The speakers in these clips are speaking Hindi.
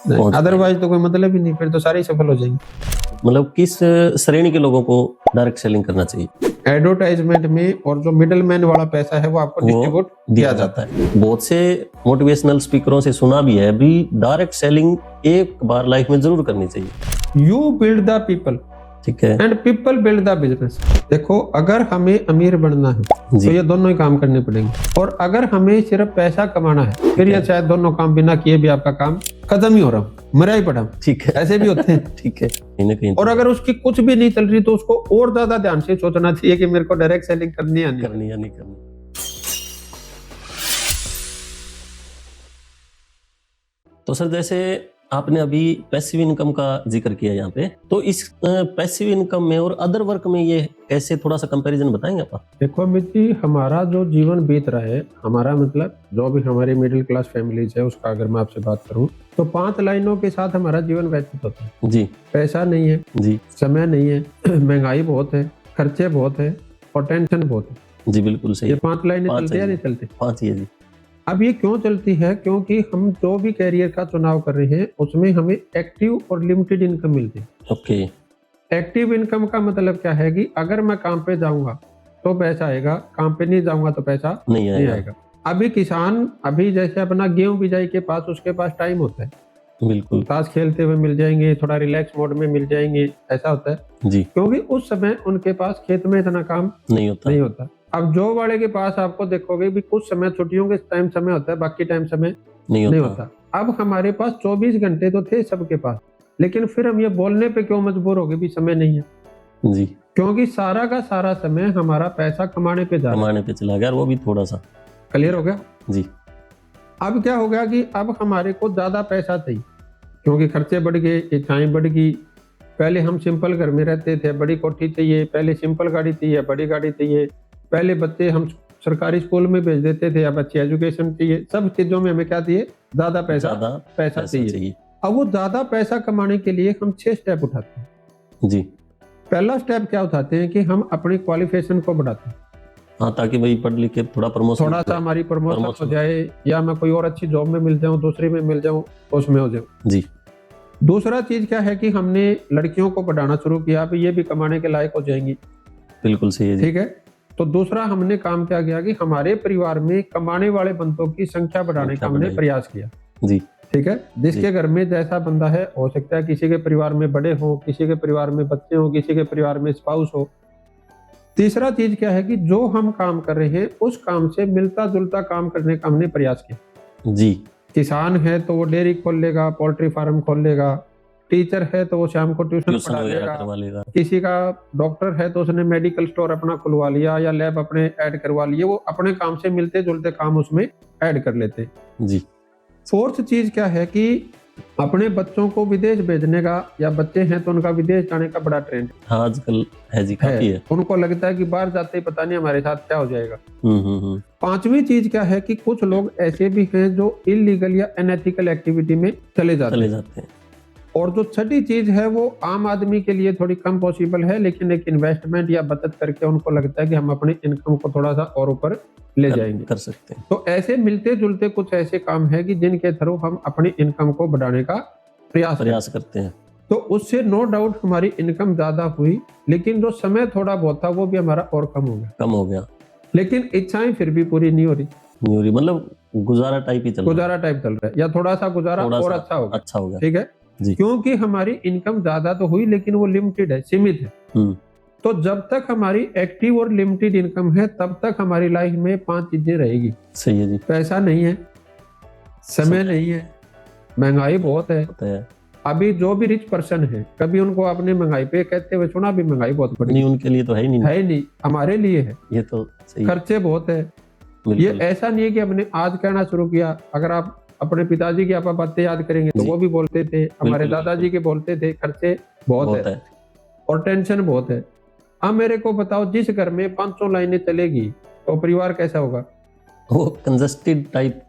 पहुंच अदरवाइज तो कोई मतलब ही नहीं, फिर तो सारे ही सफल हो जाएंगे। मतलब किस श्रेणी के लोगों को डायरेक्ट सेलिंग करना चाहिए? एडवर्टाइजमेंट में और जो मिडल मैन वाला पैसा है वो आपको वो डिस्ट्रीब्यूट दिया जाता है। बहुत से मोटिवेशनल स्पीकरों से सुना भी है भी डायरेक्ट सेलिंग एक बार लाइफ में जरूर करनी चाहिए। यू बिल्ड द पीपल, ठीक है, and people build the business. देखो, अगर हमें अमीर बनना है तो ये दोनों ही काम करने पड़ेंगे, और अगर हमें सिर्फ पैसा कमाना है फिर ये शायद दोनों काम बिना किए भी आपका काम खत्म ही हो रहा, मरा ही पड़ा। ठीक है, ऐसे भी होते हैं। ठीक है, कहीं ना कहीं। और अगर उसकी कुछ भी नहीं चल रही तो उसको और ज्यादा ध्यान से सोचना चाहिए कि मेरे को डायरेक्ट सेलिंग करनी है करनी या नहीं करनी। तो सर, जैसे आपने अभी पैसिव इनकम का जिक्र किया यहाँ पे, तो इस पैसिव इनकम में और अदर वर्क में ये कैसे, थोड़ा सा कंपैरिजन बताएंगे आप? देखो अमित जी, हमारा जो जीवन बीत रहा है, हमारा मतलब जो भी हमारी मिडिल क्लास फैमिलीज है उसका अगर मैं आपसे बात करूं तो 5 लाइनों के साथ हमारा जीवन व्यतीत होता है जी। पैसा नहीं है जी, समय नहीं है, महंगाई बहुत है, खर्चे बहुत है और टेंशन बहुत है। जी बिल्कुल सही। ये 5 लाइनें पांच चलती है है नहीं जी। चलती? 5 ही है जी। अब ये क्यों चलती है? क्योंकि हम जो भी कैरियर का चुनाव कर रहे हैं उसमें हमें एक्टिव और लिमिटेड इनकम मिलती है। ओके। एक्टिव इनकम का मतलब क्या है कि अगर मैं काम पे जाऊंगा तो पैसा आएगा, काम पे नहीं जाऊंगा तो पैसा नहीं नहीं आएगा। आएगा। अभी किसान, अभी जैसे अपना गेहूं बिजाई के पास उसके पास टाइम होता है, बिल्कुल ताश खेलते हुए मिल जाएंगे, थोड़ा रिलैक्स मोड में मिल जाएंगे, ऐसा होता है जी। क्योंकि उस समय उनके पास खेत में इतना काम नहीं होता। अब जॉब वाले के पास आपको देखोगे भी कुछ समय छुट्टियों के टाइम समय होता है, बाकी टाइम समय नहीं होता। अब हमारे पास 24 घंटे तो थे सबके पास, लेकिन फिर हम ये बोलने पे क्यों मजबूर हो गए भी समय नहीं है जी? क्योंकि सारा का सारा समय हमारा पैसा कमाने पे जा रहा है। कमाने पे चला गया, और वो भी थोड़ा सा। क्लियर हो गया जी। अब क्या हो गया कि अब हमारे को ज्यादा पैसा चाहिए क्योंकि खर्चे बढ़ गए, इच्छाएं बढ़ गई। पहले हम सिंपल घर में रहते थे, बड़ी कोठी चाहिए, पहले सिंपल गाड़ी चाहिए, बड़ी गाड़ी चाहिए, पहले बच्चे हम सरकारी स्कूल में भेज देते थे, अब अच्छी एजुकेशन चाहिए, सब चीजों में हमें क्या चाहिए? ज्यादा पैसा चाहिए। अब वो ज्यादा पैसा कमाने के लिए हम 6 स्टेप उठाते हैं जी। पहला स्टेप क्या उठाते हैं कि हम अपनी क्वालिफिकेशन को बढ़ाते हैं। हाँ, ताकि भाई पढ़ लिख के थोड़ा प्रमोशन, थोड़ा सा हमारी प्रमोशन हो जाए, या मैं कोई और अच्छी जॉब में मिल जाऊं, दूसरी में मिल जाऊं, उसमें हो जाऊं जी। दूसरा चीज क्या है कि हमने लड़कियों को पढ़ाना शुरू किया, अब ये भी कमाने के लायक हो जाएंगी। बिल्कुल सही है जी। ठीक है, तो दूसरा हमने काम क्या किया कि हमारे परिवार में कमाने वाले बंदों की संख्या बढ़ाने का हमने प्रयास किया। जी। ठीक है, जिसके घर में जैसा बंदा है, हो सकता है किसी के परिवार में बड़े हो, किसी के परिवार में बच्चे हो, किसी के परिवार में स्पाउस हो। तीसरा चीज क्या है कि जो हम काम कर रहे हैं उस काम से मिलता जुलता काम करने का हमने प्रयास किया। जी। किसान है तो वो डेयरी खोल लेगा, पोल्ट्री फार्म खोल लेगा, टीचर है तो वो शाम को ट्यूशन पढ़ा लेगा, किसी का डॉक्टर है तो उसने मेडिकल स्टोर अपना खुलवा लिया या लैब अपने ऐड करवा लिए, वो अपने काम से मिलते जुलते काम उसमें ऐड कर लेते जी। फोर्थ चीज क्या है कि अपने बच्चों को विदेश भेजने का, या बच्चे हैं तो उनका विदेश जाने का बड़ा ट्रेंड आजकल है जी, काफी है। उनको लगता है कि बाहर जाते ही पता नहीं हमारे साथ क्या हो जाएगा। पांचवी चीज क्या है कि कुछ लोग ऐसे भी हैं जो इलीगल या अनएथिकल एक्टिविटी में चले जाते हैं। और जो छठी चीज है वो आम आदमी के लिए थोड़ी कम पॉसिबल है, लेकिन एक इन्वेस्टमेंट या बचत करके उनको लगता है कि हम अपनी इनकम को थोड़ा सा और ऊपर ले जाएंगे, कर सकते हैं। तो ऐसे मिलते जुलते कुछ ऐसे काम है कि जिनके थ्रू हम अपनी इनकम को बढ़ाने का प्रयास करते हैं। तो उससे नो डाउट हमारी इनकम ज्यादा हुई, लेकिन जो समय थोड़ा बहुत था वो भी हमारा और कम हो गया, लेकिन इच्छाएं फिर भी पूरी नहीं हो रही, मतलब गुजारा टाइप ही चल रहा है, या थोड़ा सा गुजारा और अच्छा होगा। ठीक है, क्योंकि हमारी इनकम ज्यादा तो हुई लेकिन वो लिमिटेड है, सीमित है। तो जब तक हमारी एक्टिव और लिमिटेड इनकम है तब तक हमारी लाइफ में 5 चीजें रहेगी। सही है जी। पैसा नहीं है, समय नहीं है, महंगाई बहुत है। अभी जो भी रिच पर्सन है, कभी उनको आपने महंगाई पे कहते हुए सुना? भी महंगाई बहुत बढ़ी नहीं, उनके लिए तो है ही नहीं, हमारे लिए है। ये तो सही। खर्चे बहुत है। ये ऐसा नहीं है कि हमने आज कहना शुरू किया। अगर आप अपने पिताजी की आप बातें याद करेंगे तो वो भी बोलते थे, हमारे दादाजी के बोलते थे, खर्चे बहुत है और टेंशन बहुत है। अब मेरे को बताओ, जिस घर में 500 लाइनें चलेगी तो परिवार कैसा होगा? वो कंजस्टेड टाइप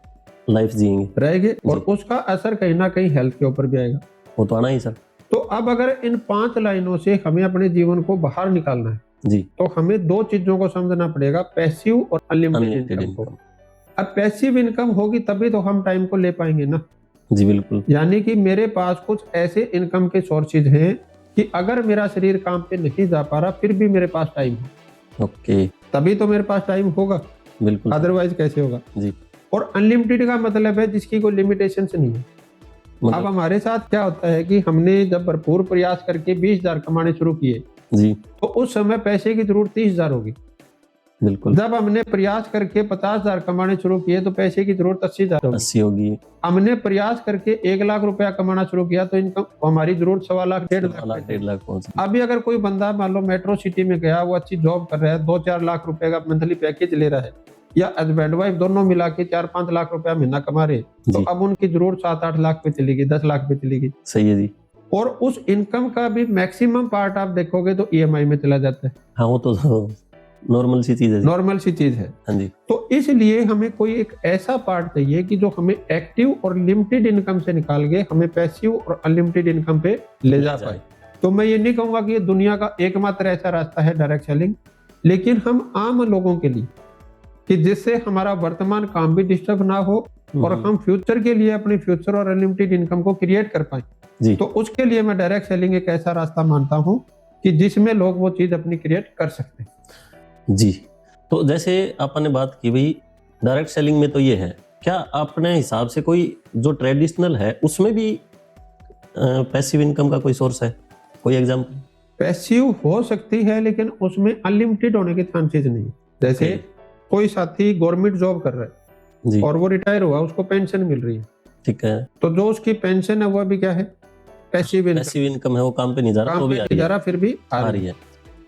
लाइफ जिएंगे, रहेंगे, और उसका असर कहीं ना कहीं हेल्थ के ऊपर भी आएगा। वो तो आना ही सर। तो अब अगर इन 5 लाइनों से हमें अपने जीवन को बाहर निकालना है जी, तो हमें 2 चीजों को समझना पड़ेगा, पैसिव और अनलिमिटेड इनकम। अब पैसिव इनकम होगी तभी तो हम टाइम को ले पाएंगे ना। जी बिल्कुल। यानी कि मेरे पास कुछ ऐसे इनकम के सोर्सेज हैं कि अगर मेरा शरीर काम पे नहीं जा पा रहा फिर भी मेरे पास टाइम हो, ओके। तभी तो मेरे पास टाइम होगा, बिल्कुल सर। अदरवाइज कैसे होगा। जी। और अनलिमिटेड का मतलब है जिसकी कोई लिमिटेशन नहीं है। अब मतलब हमारे साथ क्या होता है कि हमने जब भरपूर प्रयास करके 20,000 कमाने शुरू किए जी तो उस समय पैसे की जरूरत 30,000 होगी। बिल्कुल। जब हमने प्रयास करके 50,000 कमाने शुरू किए तो पैसे की जरूरत 80,000 होगी। 80 होगी। हमने प्रयास करके 1,00,000 रुपया कमाना शुरू किया तो इनकम हमारी जरूरत 1,00,000 1,50,000 1.5 लाख 1.5 लाख पहुंच गई। अभी अगर कोई बंदा मान लो मेट्रो सिटी में गया, वो अच्छी जॉब कर रहा है, 2-4 लाख रुपए का मंथली पैकेज ले रहा है, या हस्बैंड वाइफ दोनों मिला के 4-5 लाख रुपया महीना कमा रहे, तो जी अब उनकी जरूरत 7-8 लाख पे चली गई, 10 लाख पे चली गई। सही है जी। और उस इनकम का भी मैक्सिमम पार्ट आप देखोगे तो ईएमआई में चला जाता है। हाँ वो तो नॉर्मल सी चीज है जी। नॉर्मल सी चीज है। हाँ जी। तो इसलिए हमें कोई एक ऐसा पार्ट चाहिए कि जो हमें एक्टिव और लिमिटेड इनकम से निकाल के हमें पैसिव और अनलिमिटेड इनकम पे ले जा पाए। तो मैं ये नहीं कहूंगा कि ये दुनिया का एकमात्र ऐसा रास्ता है डायरेक्ट सेलिंग, लेकिन हम आम लोगों के लिए कि जिससे हमारा वर्तमान काम भी डिस्टर्ब ना हो और हम फ्यूचर के लिए अपनी फ्यूचर और अनलिमिटेड इनकम को क्रिएट कर पाए, जी तो उसके लिए मैं डायरेक्ट सेलिंग एक ऐसा रास्ता मानता हूं कि जिसमें लोग वो चीज अपनी क्रिएट कर सकते हैं। जी। तो जैसे आपने बात की भाई डायरेक्ट सेलिंग में तो ये है, क्या अपने हिसाब से कोई जो ट्रेडिशनल है उसमें भी पैसिव इनकम का कोई सोर्स है, कोई एग्जांपल? पैसिव हो सकती है लेकिन उसमें अनलिमिटेड होने के चांसेस नहीं है। जैसे कोई साथी गवर्नमेंट जॉब कर रहा है जी और वो रिटायर हुआ, उसको पेंशन मिल रही है, ठीक है। तो जो उसकी पेंशन है वो भी क्या है, पैसिव इनकम। पैसिव इनकम है, वो काम पे नहीं जा रहा काम तो पे भी आ नहीं रही जा है। रहा फिर भी आ रही है।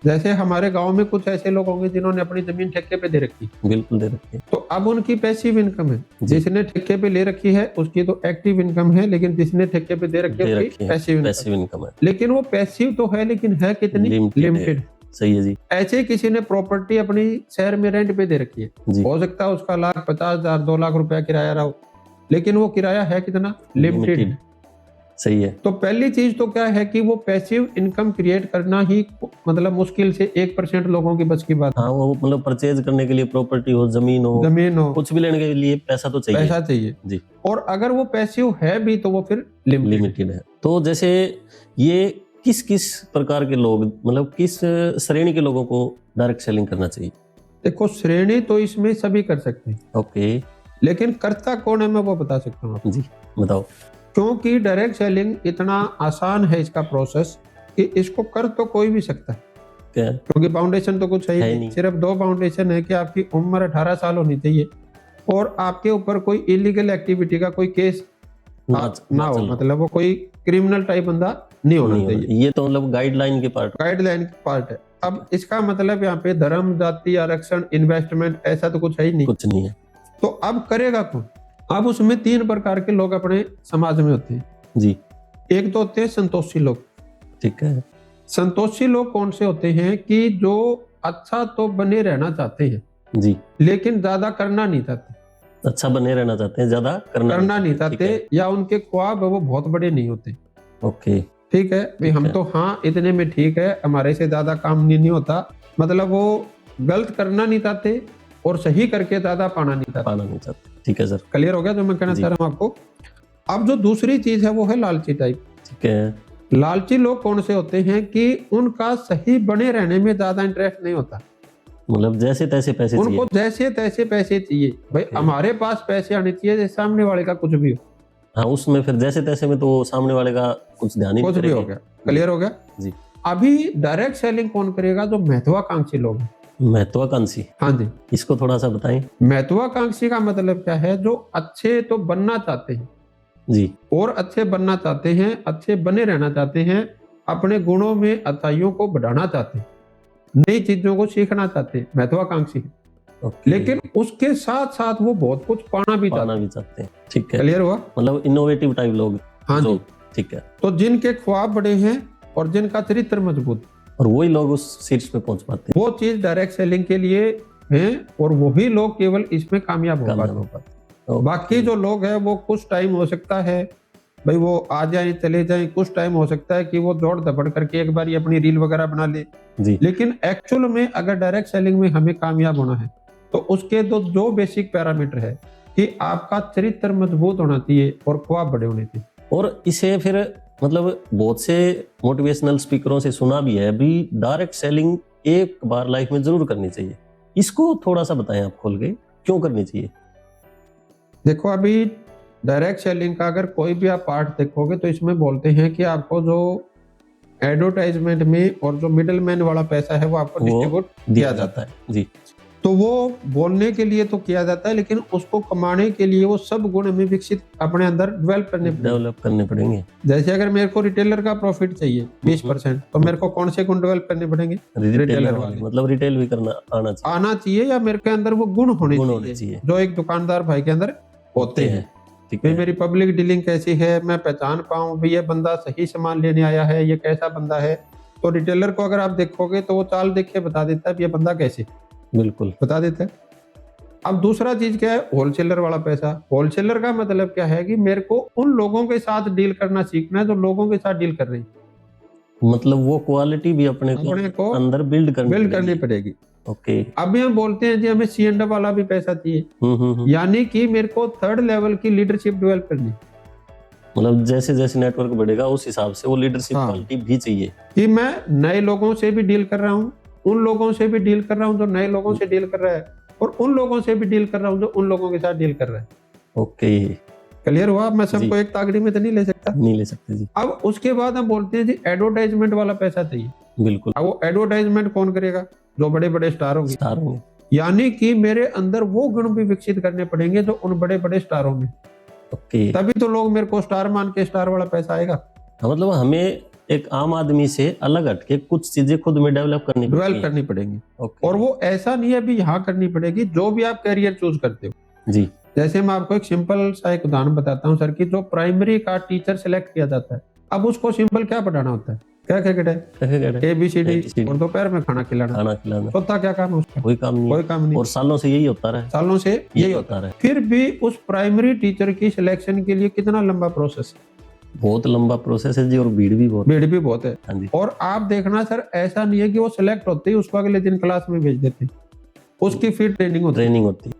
जैसे हमारे गांव में कुछ ऐसे लोग होंगे जिन्होंने अपनी जमीन ठेके पे दे रखी, बिल्कुल दे रखी है। तो अब उनकी पैसिव इनकम है। जी। जिसने ठेके पे ले रखी है उसकी तो एक्टिव इनकम है, लेकिन जिसने ठेके पे दे रखी है उसकी पैसिव इनकम। पैसिव इनकम है, लेकिन वो पैसिव तो है लेकिन है कितनी, लिमिटेड। सही है जी। ऐसे किसी ने प्रॉपर्टी अपनी शहर में रेंट पे दे रखी है, जी हो सकता है उसका 1,50,000 2 लाख रुपया किराया रहा हो, लेकिन वो किराया है कितना, लिमिटेड। सही है। तो पहली चीज तो क्या है कि वो पैसिव इनकम क्रिएट करना ही मतलब मुश्किल से 1% लोगों की बस की बात। हाँ वो मतलब परचेज करने के लिए प्रॉपर्टी हो, जमीन हो, कुछ भी लेने के लिए पैसा तो चाहिए, पैसा चाहिए जी। और अगर वो पैसिव है भी तो वो फिर लिमिटेड है। तो जैसे ये किस किस प्रकार के लोग, मतलब किस श्रेणी के लोगों को डायरेक्ट सेलिंग करना चाहिए? देखो श्रेणी तो इसमें सभी कर सकते हैं, ओके, लेकिन करता कौन है मैं वो बता सकता हूँ जी बताओ। क्योंकि डायरेक्ट सेलिंग इतना आसान है इसका प्रोसेस कि इसको कर तो कोई भी सकता है, क्या? क्योंकि फाउंडेशन तो कुछ है ही नहीं। सिर्फ 2 फाउंडेशन है कि आपकी उम्र 18 साल होनी चाहिए और आपके ऊपर कोई इलीगल एक्टिविटी का कोई केस ना हो, मतलब वो कोई क्रिमिनल टाइप बंदा नहीं होना चाहिए। ये तो मतलब गाइडलाइन के पार्ट है। अब इसका मतलब यहाँ पे धर्म, जाति, आरक्षण, इन्वेस्टमेंट ऐसा तो कुछ है ही नहीं, कुछ नहीं है। तो अब करेगा कौन? अब उसमें 3 प्रकार के लोग अपने समाज में होते हैं जी। एक तो होते हैं संतोषी लोग, ठीक है। संतोषी लोग कौन से होते हैं कि जो अच्छा तो बने रहना चाहते हैं जी, लेकिन ज्यादा करना नहीं चाहते। अच्छा बने रहना चाहते हैं, ज्यादा करना नहीं चाहते, या उनके ख्वाब वो बहुत बड़े नहीं होते। ओके, ठीक है भाई, हम तो हाँ इतने में ठीक है, हमारे से ज्यादा काम नहीं होता, मतलब वो गलत करना नहीं चाहते और सही करके ज्यादा पाना नहीं चाहते। ठीक है सर, क्लियर हो गया जो मैं कहना चाह रहा हूँ आपको। अब जो दूसरी चीज है वो है लालची टाइप। ठीक है। लालची लोग कौन से होते हैं कि उनका सही बने रहने में ज्यादा इंटरेस्ट नहीं होता, मतलब जैसे तैसे पैसे उनको जैसे तैसे पैसे चाहिए भाई, हमारे पास पैसे आने चाहिए जैसे सामने वाले का कुछ भी हो। हाँ उसमें फिर जैसे तैसे में तो सामने वाले का कुछ ध्यान ही नहीं भी हो गया। क्लियर हो गया जी। अभी डायरेक्ट सेलिंग कौन करेगा? जो महत्वाकांक्षी लोग हैं। महत्वाकांक्षी, हाँ जी, इसको थोड़ा सा बताएं। महत्वाकांक्षी का मतलब क्या है? जो अच्छे तो बनना चाहते हैं जी, और अच्छे बनना चाहते हैं, अच्छे बने रहना चाहते हैं, अपने गुणों में अच्छाइयों को बढ़ाना चाहते हैं, नई चीजों को सीखना चाहते हैं, महत्वाकांक्षी है। लेकिन उसके साथ साथ वो बहुत कुछ पाना भी चाहते हैं। ठीक है, क्लियर हुआ? मतलब इनोवेटिव टाइप लोग। हाँ जी, ठीक है। तो जिनके ख्वाब बड़े हैं और जिनका चरित्र मजबूत, और वही लोग उस शीर्ष पे पहुंच पाते हैं। वो चीज डायरेक्ट सेलिंग के लिए है और वही लोग केवल इसमें कामयाब हो पाते। बाकी जो लोग हैं वो कुछ टाइम हो सकता है भाई वो आ जाए चले जाए, कुछ टाइम हो सकता है कि वो दौड़ दबड़ करके एक बार अपनी रील वगैरह बना ले जी। लेकिन एक्चुअल में अगर डायरेक्ट सेलिंग में हमें कामयाब होना है तो उसके जो बेसिक पैरामीटर है कि आपका चरित्र मजबूत होना चाहिए और ख्वाब बड़े होने चाहिए। और इसे फिर मतलब बहुत से मोटिवेशनल स्पीकरों से सुना भी है भी डायरेक्ट सेलिंग एक बार लाइफ में जरूर करनी चाहिए। इसको थोड़ा सा बताएं आप खोल के, क्यों करनी चाहिए? देखो अभी डायरेक्ट सेलिंग का अगर कोई भी आप पार्ट देखोगे तो इसमें बोलते हैं कि आपको जो एडवर्टाइजमेंट में और जो मिडल मैन वाला पैसा है वो आपको वो डिस्ट्रीब्यूट दिया जाता है जी। तो वो बोलने के लिए तो किया जाता है, लेकिन उसको कमाने के लिए वो सब गुण हमें विकसित अपने अंदर डेवलप करने पड़ेंगे। डेवलप करने पड़ेंगे। जैसे अगर मेरे को रिटेलर का प्रॉफिट चाहिए 20%, तो मेरे को कौन से गुण डेवलप करने पड़ेंगे? रिटेलर वाले, मतलब रिटेल भी करना आना चाहिए या मेरे के अंदर वो गुण होने चाहिए चाहिए जो एक दुकानदार भाई के अंदर होते हैं। ठीक भाई है। मेरी पब्लिक डीलिंग कैसी है, मैं पहचान पाऊं भी ये बंदा सही सामान लेने आया है, ये कैसा बंदा है। तो रिटेलर को अगर आप देखोगे तो वो चाल देख के बता देता है ये बंदा कैसे, बिल्कुल बता देता है। अब दूसरा चीज क्या है? होलसेलर वाला पैसा। होलसेलर का मतलब क्या है कि मेरे को उन लोगों के साथ डील करना सीखना है जो लोगों के साथ डील कर रहे हैं, मतलब वो क्वालिटी भी अपने को अंदर बिल्ड करनी पड़ेगी। ओके। अभी हम बोलते हैं जी हमें C&F वाला भी पैसा चाहिए, यानी कि मेरे को थर्ड लेवल की लीडरशिप डेवलप करनी। मतलब जैसे जैसे नेटवर्क बढ़ेगा उस हिसाब से वो लीडरशिप क्वालिटी भी चाहिए कि मैं नए लोगों से भी डील कर रहा हूँ, उन लोगों से भी डील कर रहा हूँ जो नए लोगों से डील कर रहा है, और उन लोगों से भी डील कर रहा हूँ जो उन लोगों के साथ डील कर रहा है। ओके, क्लियर हुआ? मैं सबको एक तागड़ी में तो नहीं ले सकता, नहीं ले सकते जी। अब उसके बाद हम बोलते हैं जी एडवर्टाइजमेंट वाला पैसा चाहिए। बिल्कुल। अब वो एडवर्टाइजमेंट कौन करेगा? जो बड़े बड़े स्टार होंगे। यानी कि मेरे अंदर वो गुण भी विकसित करने पड़ेंगे जो उन बड़े बड़े स्टारों में। ओके। तभी तो लोग मेरे को स्टार मान के स्टार वाला पैसा आएगा। मतलब हमें एक आम आदमी से अलग हटके कुछ चीजें खुद में डेवलप करनी पड़ेंगी। और वो ऐसा नहीं है भी यहाँ करनी पड़ेगी, जो भी आप कैरियर चूज करते हो जी। जैसे मैं आपको एक सिंपल सा एक उदाहरण बताता हूँ सर की, जो प्राइमरी का टीचर सिलेक्ट किया जाता है, अब उसको सिंपल क्या पढ़ाना होता है? क्या क्रिकेट है? ABCD और दोपहर में खाना खिलाना। चौथा क्या काम है उसका? कोई काम नहीं। और सालों से यही होता रहा। फिर भी उस प्राइमरी टीचर की सिलेक्शन के लिए कितना लंबा प्रोसेस है? बहुत लंबा प्रोसेस है जी, और भीड़ भी बहुत है। हाँ जी। और आप देखना सर, ऐसा नहीं है कि वो सिलेक्ट होते ही उसको अगले दिन क्लास में भेज देते, उसकी फिर ट्रेनिंग होती है।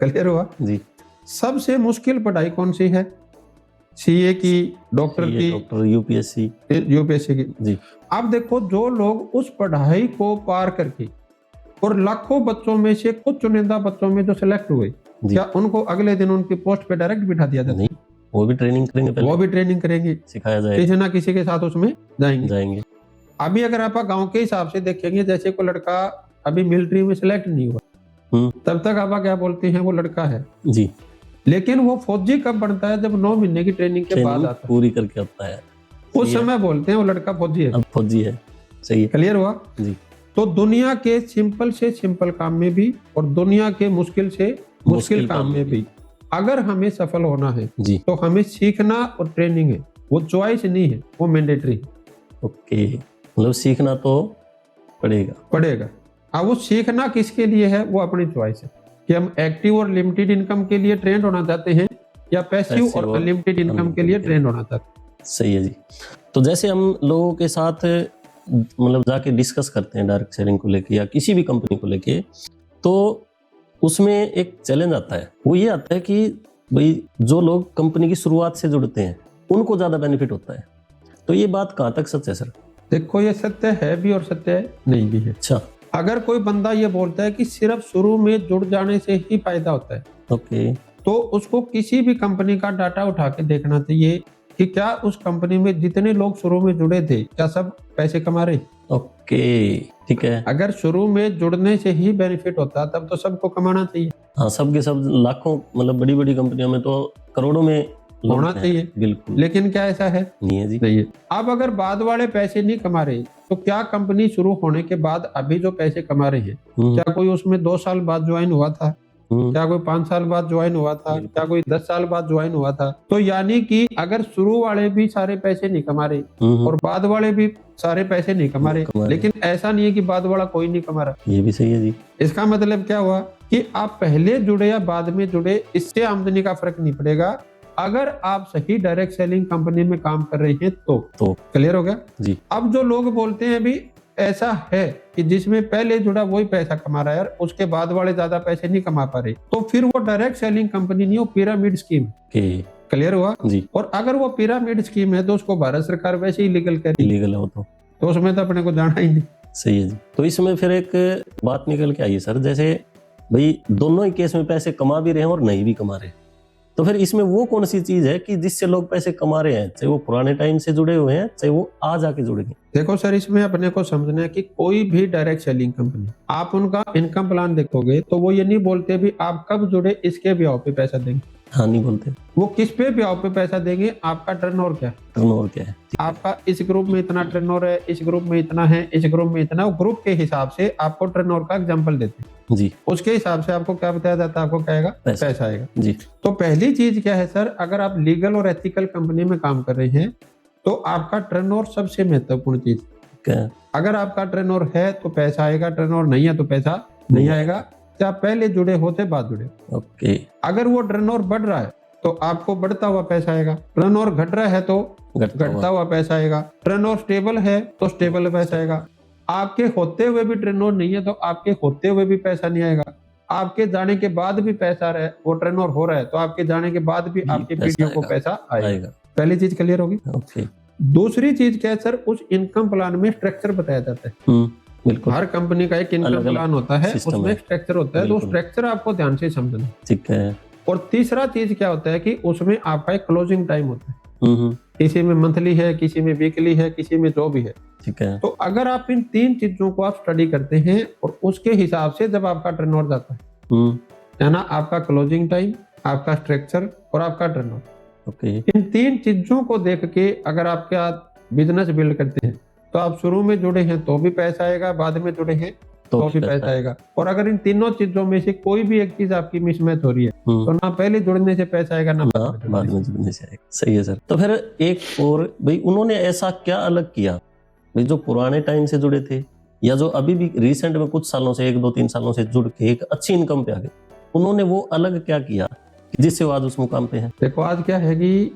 क्लियर हुआ जी? सबसे मुश्किल पढ़ाई कौन सी है? CA की, डॉक्टर की, UPSC की जी। अब देखो जो लोग उस पढ़ाई को पार करके और लाखों बच्चों में से कुछ चुनिंदा बच्चों में जो सिलेक्ट हुए, क्या उनको अगले दिन उनकी पोस्ट पे डायरेक्ट बिठा दिया जाता? नहीं, वो भी ट्रेनिंग करेंगे, सिखाया जाएगा, किसी ना किसी के साथ उसमें जाएंगे। अभी अगर आप गांव के हिसाब से देखेंगे, जैसे कोई लड़का अभी मिलिट्री में सिलेक्ट नहीं हुआ, तब तक आप क्या बोलते हैं? वो लड़का है जी। लेकिन वो फौजी कब बनता है? जब 9 महीने की ट्रेनिंग के बाद आता है, पूरी करके आता है, उस समय बोलते हैं वो लड़का फौजी है। अब फौजी है। सही है। क्लियर हुआ जी? तो दुनिया के सिंपल से सिंपल काम में भी और दुनिया के मुश्किल से मुश्किल काम में भी अगर हमें सफल होना है जी, तो हमें सीखना और ट्रेनिंग है, वो चॉइस नहीं है, वो मैंडेटरी। ओके, मतलब सीखना तो पड़ेगा। अब वो सीखना किसके लिए है? वो अपनी चॉइस है कि हम एक्टिव और लिमिटेड इनकम के लिए ट्रेंड होना चाहते हैं या पैसिव और अनलिमिटेड इनकम के लिए ट्रेंड होना चाहते हैं। सही है जी। तो जैसे हम लोगों के साथ मतलब जाके डिस्कस करते हैं डायरेक्ट सेलिंग को लेके या किसी भी कंपनी को लेके, तो उसमें एक चैलेंज आता है, वो ये आता है कि भाई जो लोग कंपनी की शुरुआत से जुड़ते हैं उनको ज्यादा बेनिफिट होता है। तो ये बात कहाँ तक सच है सर? देखो ये सत्य है भी और सत्य नहीं भी है। अच्छा, अगर कोई बंदा ये बोलता है कि सिर्फ शुरू में जुड़ जाने से ही फायदा होता है, ओके, तो उसको किसी भी कंपनी का डाटा उठा के देखना चाहिए कि क्या उस कंपनी में जितने लोग शुरू में जुड़े थे क्या सब पैसे कमा रहे? ओके, ठीक है। अगर शुरू में जुड़ने से ही बेनिफिट होता तब तो सबको कमाना चाहिए। हाँ, सबके सब लाखों, मतलब बड़ी बड़ी कंपनियों में तो करोड़ों में होना चाहिए। बिल्कुल। लेकिन क्या ऐसा है? नहीं है जी। नहीं है। अब अगर बाद वाले पैसे नहीं कमा रहे तो क्या कंपनी शुरू होने के बाद अभी जो पैसे कमा रहे हैं, क्या कोई उसमें 2 साल बाद ज्वाइन हुआ था? क्या कोई 5 साल बाद ज्वाइन हुआ था? क्या कोई 10 साल बाद ज्वाइन हुआ था? तो यानी कि अगर शुरू वाले भी सारे पैसे नहीं कमा रहे और बाद वाले भी सारे पैसे नहीं कमा रहे, लेकिन ऐसा नहीं है कि बाद वाला कोई नहीं कमा रहा। ये भी सही है जी। इसका मतलब क्या हुआ कि आप पहले जुड़े या बाद में जुड़े, इससे आमदनी का फर्क नहीं पड़ेगा अगर आप सही डायरेक्ट सेलिंग कंपनी में काम कर रहे हैं तो क्लियर हो गया जी। अब जो लोग बोलते हैं अभी ऐसा है कि जिसमें पहले जुड़ा वही पैसा कमा रहा है और उसके बाद वाले ज्यादा पैसे नहीं कमा पा रहे, तो फिर वो डायरेक्ट सेलिंग कंपनी नहीं, वो पिरामिड स्कीम। क्लियर हुआ जी। और अगर वो पिरामिड स्कीम है तो उसको भारत सरकार वैसे ही लीगल करेगी, लीगल हो तो उसमें तो अपने को जाना ही नहीं। सही है जी। तो इसमें फिर एक बात निकल के आई है सर, जैसे भाई दोनों ही केस में पैसे कमा भी रहे हैं और नहीं भी कमा रहे, तो फिर इसमें वो कौन सी चीज है कि जिससे लोग पैसे कमा रहे हैं, चाहे वो पुराने टाइम से जुड़े हुए हैं चाहे वो आज आके जुड़ेंगे? देखो सर, इसमें अपने को समझना है कि कोई भी डायरेक्ट सेलिंग कंपनी, आप उनका इनकम प्लान देखोगे तो वो ये नहीं बोलते भी आप कब जुड़े इसके ब्याह पे पैसा देंगे। हाँ, नहीं बोलते। वो किस पे ब्याह पे पैसा देंगे, आपका टर्नओवर क्या है, टर्नओवर क्या है, आपका इस ग्रुप में इतना टर्नओवर है, इस ग्रुप में इतना है, इस ग्रुप में इतना, वो ग्रुप के हिसाब से आपको टर्नओवर का एग्जांपल देते हैं जी। उसके हिसाब से आपको क्या बताया जाता है, आपको क्या आएगा, पैसा आएगा जी। तो पहली चीज क्या है सर, अगर आप लीगल और एथिकल कंपनी में काम कर रहे हैं तो आपका टर्नओवर सबसे महत्वपूर्ण चीज क्या? अगर आपका टर्नओवर है तो पैसा आएगा, टर्नओवर नहीं है तो पैसा नहीं आएगा, चाहे पहले जुड़े होते बाद जुड़े। ओके। अगर वो टर्नओवर बढ़ रहा है तो आपको बढ़ता हुआ पैसा आएगा, टर्नओवर घट रहा है तो घटता हुआ पैसा आएगा, टर्नओवर स्टेबल है तो स्टेबल पैसा आएगा, आपके होते हुए भी टर्नओवर नहीं है तो आपके होते हुए भी पैसा नहीं आएगा, आपके जाने के बाद भी पैसा रहे, वो टर्नओवर हो रहा है तो आपके जाने के बाद भी आपकी पीढ़ियों को पैसा आएगा। पहली चीज क्लियर होगी। ओके। दूसरी चीज क्या है सर, उस इनकम प्लान में स्ट्रक्चर बताया जाता है। बिल्कुल। हर कंपनी का एक इनकम प्लान होता है, उसमें स्ट्रक्चर होता है, तो स्ट्रक्चर आपको ध्यान से समझना। ठीक है। और तीसरा चीज क्या होता है कि उसमें आपका एक क्लोजिंग टाइम होता है, किसी में मंथली है, किसी में वीकली है, किसी में जो भी है। ठीक है। तो अगर आप इन तीन चीजों को आप स्टडी करते हैं और उसके हिसाब से जब आपका टर्नओवर जाता है ना, आपका क्लोजिंग टाइम, आपका स्ट्रक्चर और आपका टर्नओवर, ओके, इन तीन चीजों को देख के अगर आपका बिजनेस बिल्ड करते हैं तो आप शुरू में जुड़े हैं तो भी पैसा आएगा, बाद में जुड़े हैं तो भी पैसा आएगा। और अगर इन तीनों चीजों में से कोई भी एक चीज आपकी मिसमैच हो रही है तो ना पहले जुड़ने से पैसा आएगा ना बाद में जुड़ने से आएगा। सही है सर। तो फिर एक और भाई, उन्होंने ऐसा क्या अलग किया भाई, जो पुराने टाइम से जुड़े थे या जो अभी भी रिसेंट में कुछ सालों से, 1-2-3 सालों से जुड़ के एक अच्छी इनकम पे आ गए, उन्होंने वो अलग क्या किया जिससे वो आज उस मुकाम पे हैं? देखो, आज क्या है कि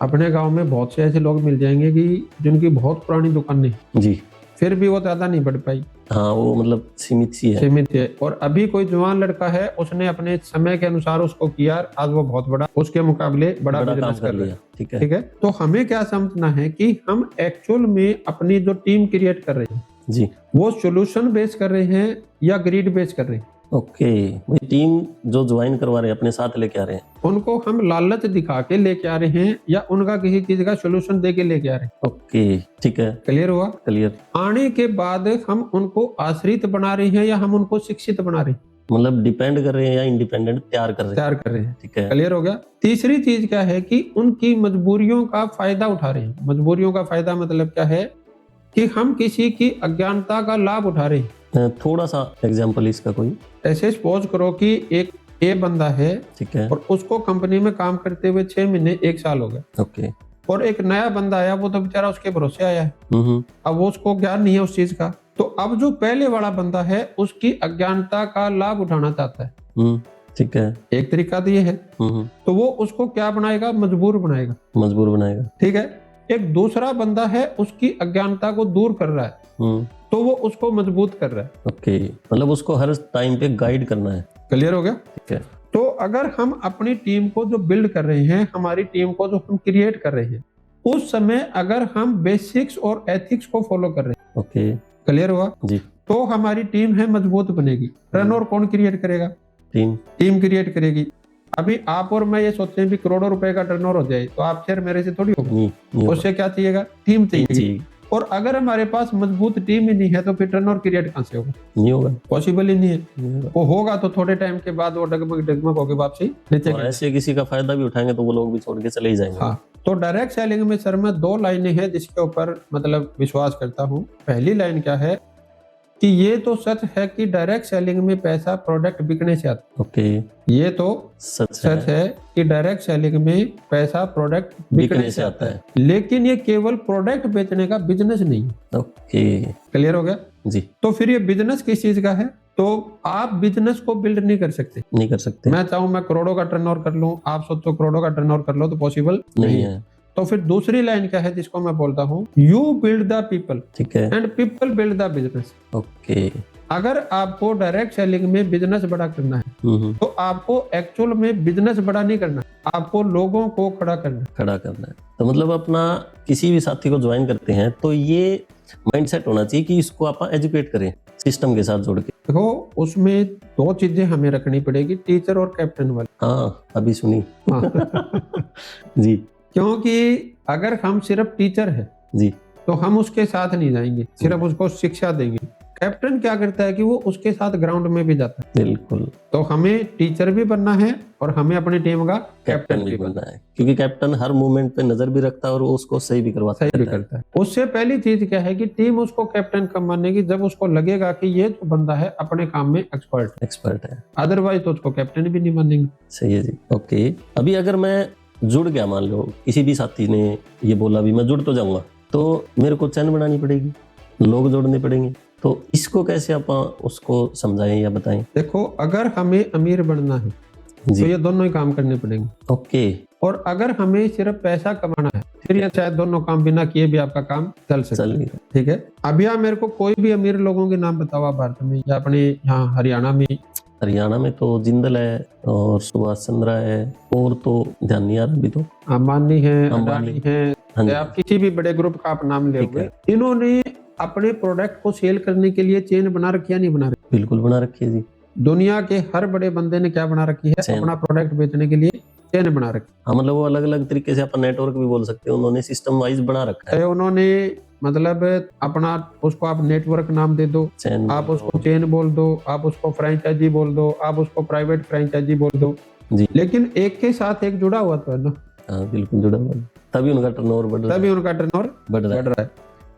अपने गांव में बहुत से ऐसे लोग मिल जाएंगे कि जिनकी बहुत पुरानी दुकान नहीं जी, फिर भी वो ज्यादा नहीं बढ़ पाई। हाँ, वो मतलब सीमित है। और अभी कोई जवान लड़का है, उसने अपने समय के अनुसार उसको किया, आज वो बहुत बड़ा, उसके मुकाबले बड़ा बिजनेस कर लिया। ठीक है। ठीक है। तो हमें क्या समझना है कि हम एक्चुअल में अपनी जो टीम क्रिएट कर रहे हैं जी, वो सोल्यूशन बेस कर रहे हैं या ग्रीड बेस कर रहे हैं। ओके। भाई टीम जो ज्वाइन करवा रहे हैं, अपने साथ लेके आ रहे हैं, उनको हम लालच दिखा के लेके आ रहे हैं या उनका किसी चीज का सोल्यूशन दे के लेके आ रहे हैं। ओके, ठीक है। क्लियर हुआ? क्लियर। आने के बाद हम उनको आश्रित बना रहे हैं या हम उनको शिक्षित बना रहे हैं, मतलब डिपेंड कर रहे हैं या इंडिपेंडेंट तैयार कर रहे हैं। ठीक है। क्लियर हो गया। तीसरी चीज क्या है कि उनकी मजबूरियों का फायदा उठा रहे हैं। मजबूरियों का फायदा मतलब क्या है कि हम किसी की अज्ञानता का लाभ उठा रहे हैं। थोड़ा सा एग्जांपल इसका कोई? ऐसे सपोज करो कि एक ए बंदा है, ठीक है, और उसको कंपनी में काम करते हुए 6 महीने 1 साल हो गया। ओके। और एक नया बंदा आया, वो तो बेचारा उसके भरोसे आया है, अब वो उसको ज्ञान नहीं है उस चीज का, तो अब जो पहले वाला बंदा है उसकी अज्ञानता का लाभ उठाना चाहता है। ठीक है। एक तरीका तो ये है। तो वो उसको क्या बनाएगा, मजबूर बनाएगा। ठीक है। एक दूसरा बंदा है, उसकी अज्ञानता को दूर कर रहा है, तो वो उसको मजबूत कर रहा है। ओके, मतलब उसको हर टाइम पे गाइड करना है। क्लियर हो गया? ठीक है। तो अगर हम अपनी टीम को जो बिल्ड कर रहे हैं, हमारी टीम को जो हम क्रिएट कर रहे हैं, उस समय अगर हम बेसिक्स और एथिक्स को फॉलो कर रहे हैं, ओके, क्लियर हुआ जी, तो हमारी टीम है मजबूत बनेगी। टर्नओवर कौन क्रिएट करेगा? टीम क्रिएट करेगी। अभी आप और मैं ये सोचते हैं कि करोड़ों रुपए का टर्नओवर हो जाए तो आप शेयर मेरे से थोड़ी होगा, उससे क्या चाहिएगा? टीम चाहिए। और अगर हमारे पास मजबूत टीम ही नहीं है तो फिर टर्नओवर क्रिएट कहां से होगा? नहीं होगा, पॉसिबल ही नहीं है। वो होगा तो थोड़े टाइम के बाद वो डगमग होकर वापसी नीचे। और ऐसे किसी का फायदा भी उठाएंगे तो वो लोग भी छोड़ के चले ही जाएंगे। हाँ, तो डायरेक्ट सेलिंग में सर मैं 2 लाइनें हैं जिसके ऊपर मतलब विश्वास करता हूँ। पहली लाइन क्या है कि ये तो सच है कि डायरेक्ट सेलिंग में पैसा प्रोडक्ट बिकने से आता है। ओके, ये तो सच है कि डायरेक्ट सेलिंग में पैसा प्रोडक्ट बिकने से आता है, लेकिन ये केवल प्रोडक्ट बेचने का बिजनेस नहीं है। ओके, क्लियर हो गया जी। तो फिर ये बिजनेस किस चीज का है? तो आप बिजनेस को बिल्ड नहीं कर सकते। मैं चाहूँ मैं करोड़ों का टर्नओवर कर लूं, आप सोचो करोड़ों का टर्नओवर कर लो, तो पॉसिबल नहीं है। तो फिर दूसरी लाइन क्या है जिसको मैं बोलता हूँ, यू बिल्ड द पीपल ठीक है। And people build the business. Okay. अगर आपको डायरेक्ट सेलिंग में बिजनेस बड़ा करना है तो आपको एक्चुअल में बिजनेस बड़ा नहीं करना, आपको लोगों को खड़ा करना है। तो मतलब अपना किसी भी साथी को ज्वाइन करते हैं तो ये माइंडसेट होना चाहिए कि इसको आप एजुकेट करें सिस्टम के साथ जोड़ के। देखो उसमें दो चीजें हमें रखनी पड़ेगी, टीचर और कैप्टन वाली। हाँ, अभी सुनी। हाँ। जी। क्योंकि अगर हम सिर्फ टीचर है जी। तो हम उसके साथ नहीं जाएंगे, सिर्फ उसको शिक्षा देंगे। कैप्टन क्या करता है कि वो उसके साथ ग्राउंड में भी जाता है। बिल्कुल। तो हमें टीचर भी बनना है और हमें अपनी टीम का कैप्टन भी बनना है, क्योंकि कैप्टन हर मूवमेंट पे नजर भी रखता है और वो उसको सही भी करता है। उससे पहली चीज क्या है कि टीम उसको कैप्टन कब मानेगी, जब उसको लगेगा कि ये जो बंदा है अपने काम में एक्सपर्ट है, अदरवाइज तो उसको कैप्टन भी नहीं मानेंगे। सही है जी। ओके, अभी अगर मैं जुड़ गया, मान लो किसी भी साथी ने ये बोला भी मैं जुड़ तो जाऊंगा, तो मेरे को चैन बनानी पड़ेगी, लोग जोड़ने पड़ेंगे, तो इसको कैसे आप उसको समझाएं या बताएं? देखो अगर हमें अमीर बनना है तो ये दोनों ही काम करने पड़ेंगे। ओके। और अगर हमें सिर्फ पैसा कमाना है फिर ये शायद दोनों काम बिना किए भी आपका काम चल सकता है। ठीक है, अभी आप मेरे को कोई भी अमीर लोगों के नाम बताओ भारत में या अपने यहाँ हरियाणा में। हरियाणा में तो जिंदल है और सुभाष चंद्रा है, और तो ध्यान नहीं आ रहा अभी। तो अंबानी है, अडानी है, आप किसी भी बड़े ग्रुप का आप नाम ले, इन्होंने अपने प्रोडक्ट को सेल करने के लिए चेन बना रखी है, नहीं बना रखी? बिल्कुल बना रखी है जी। दुनिया के हर बड़े बंदे ने क्या बना रखी है, अपना प्रोडक्ट बेचने के लिए चेन बना रखी। हाँ, मतलब वो अलग अलग तरीके से अपन नेटवर्क भी बोल सकते हैं, उन्होंने सिस्टम वाइज बना रखा है। उन्होंने मतलब अपना उसको आप नेटवर्क नाम दे दो, आप उसको चेन बोल दो, आप उसको फ्रेंचाइजी बोल दो, आप उसको प्राइवेट फ्रेंचाइजी बोल दो जी, लेकिन एक के साथ एक जुड़ा हुआ तो है ना। हाँ बिल्कुल जुड़ा हुआ, तभी उनका टर्नओवर बढ़ रहा है।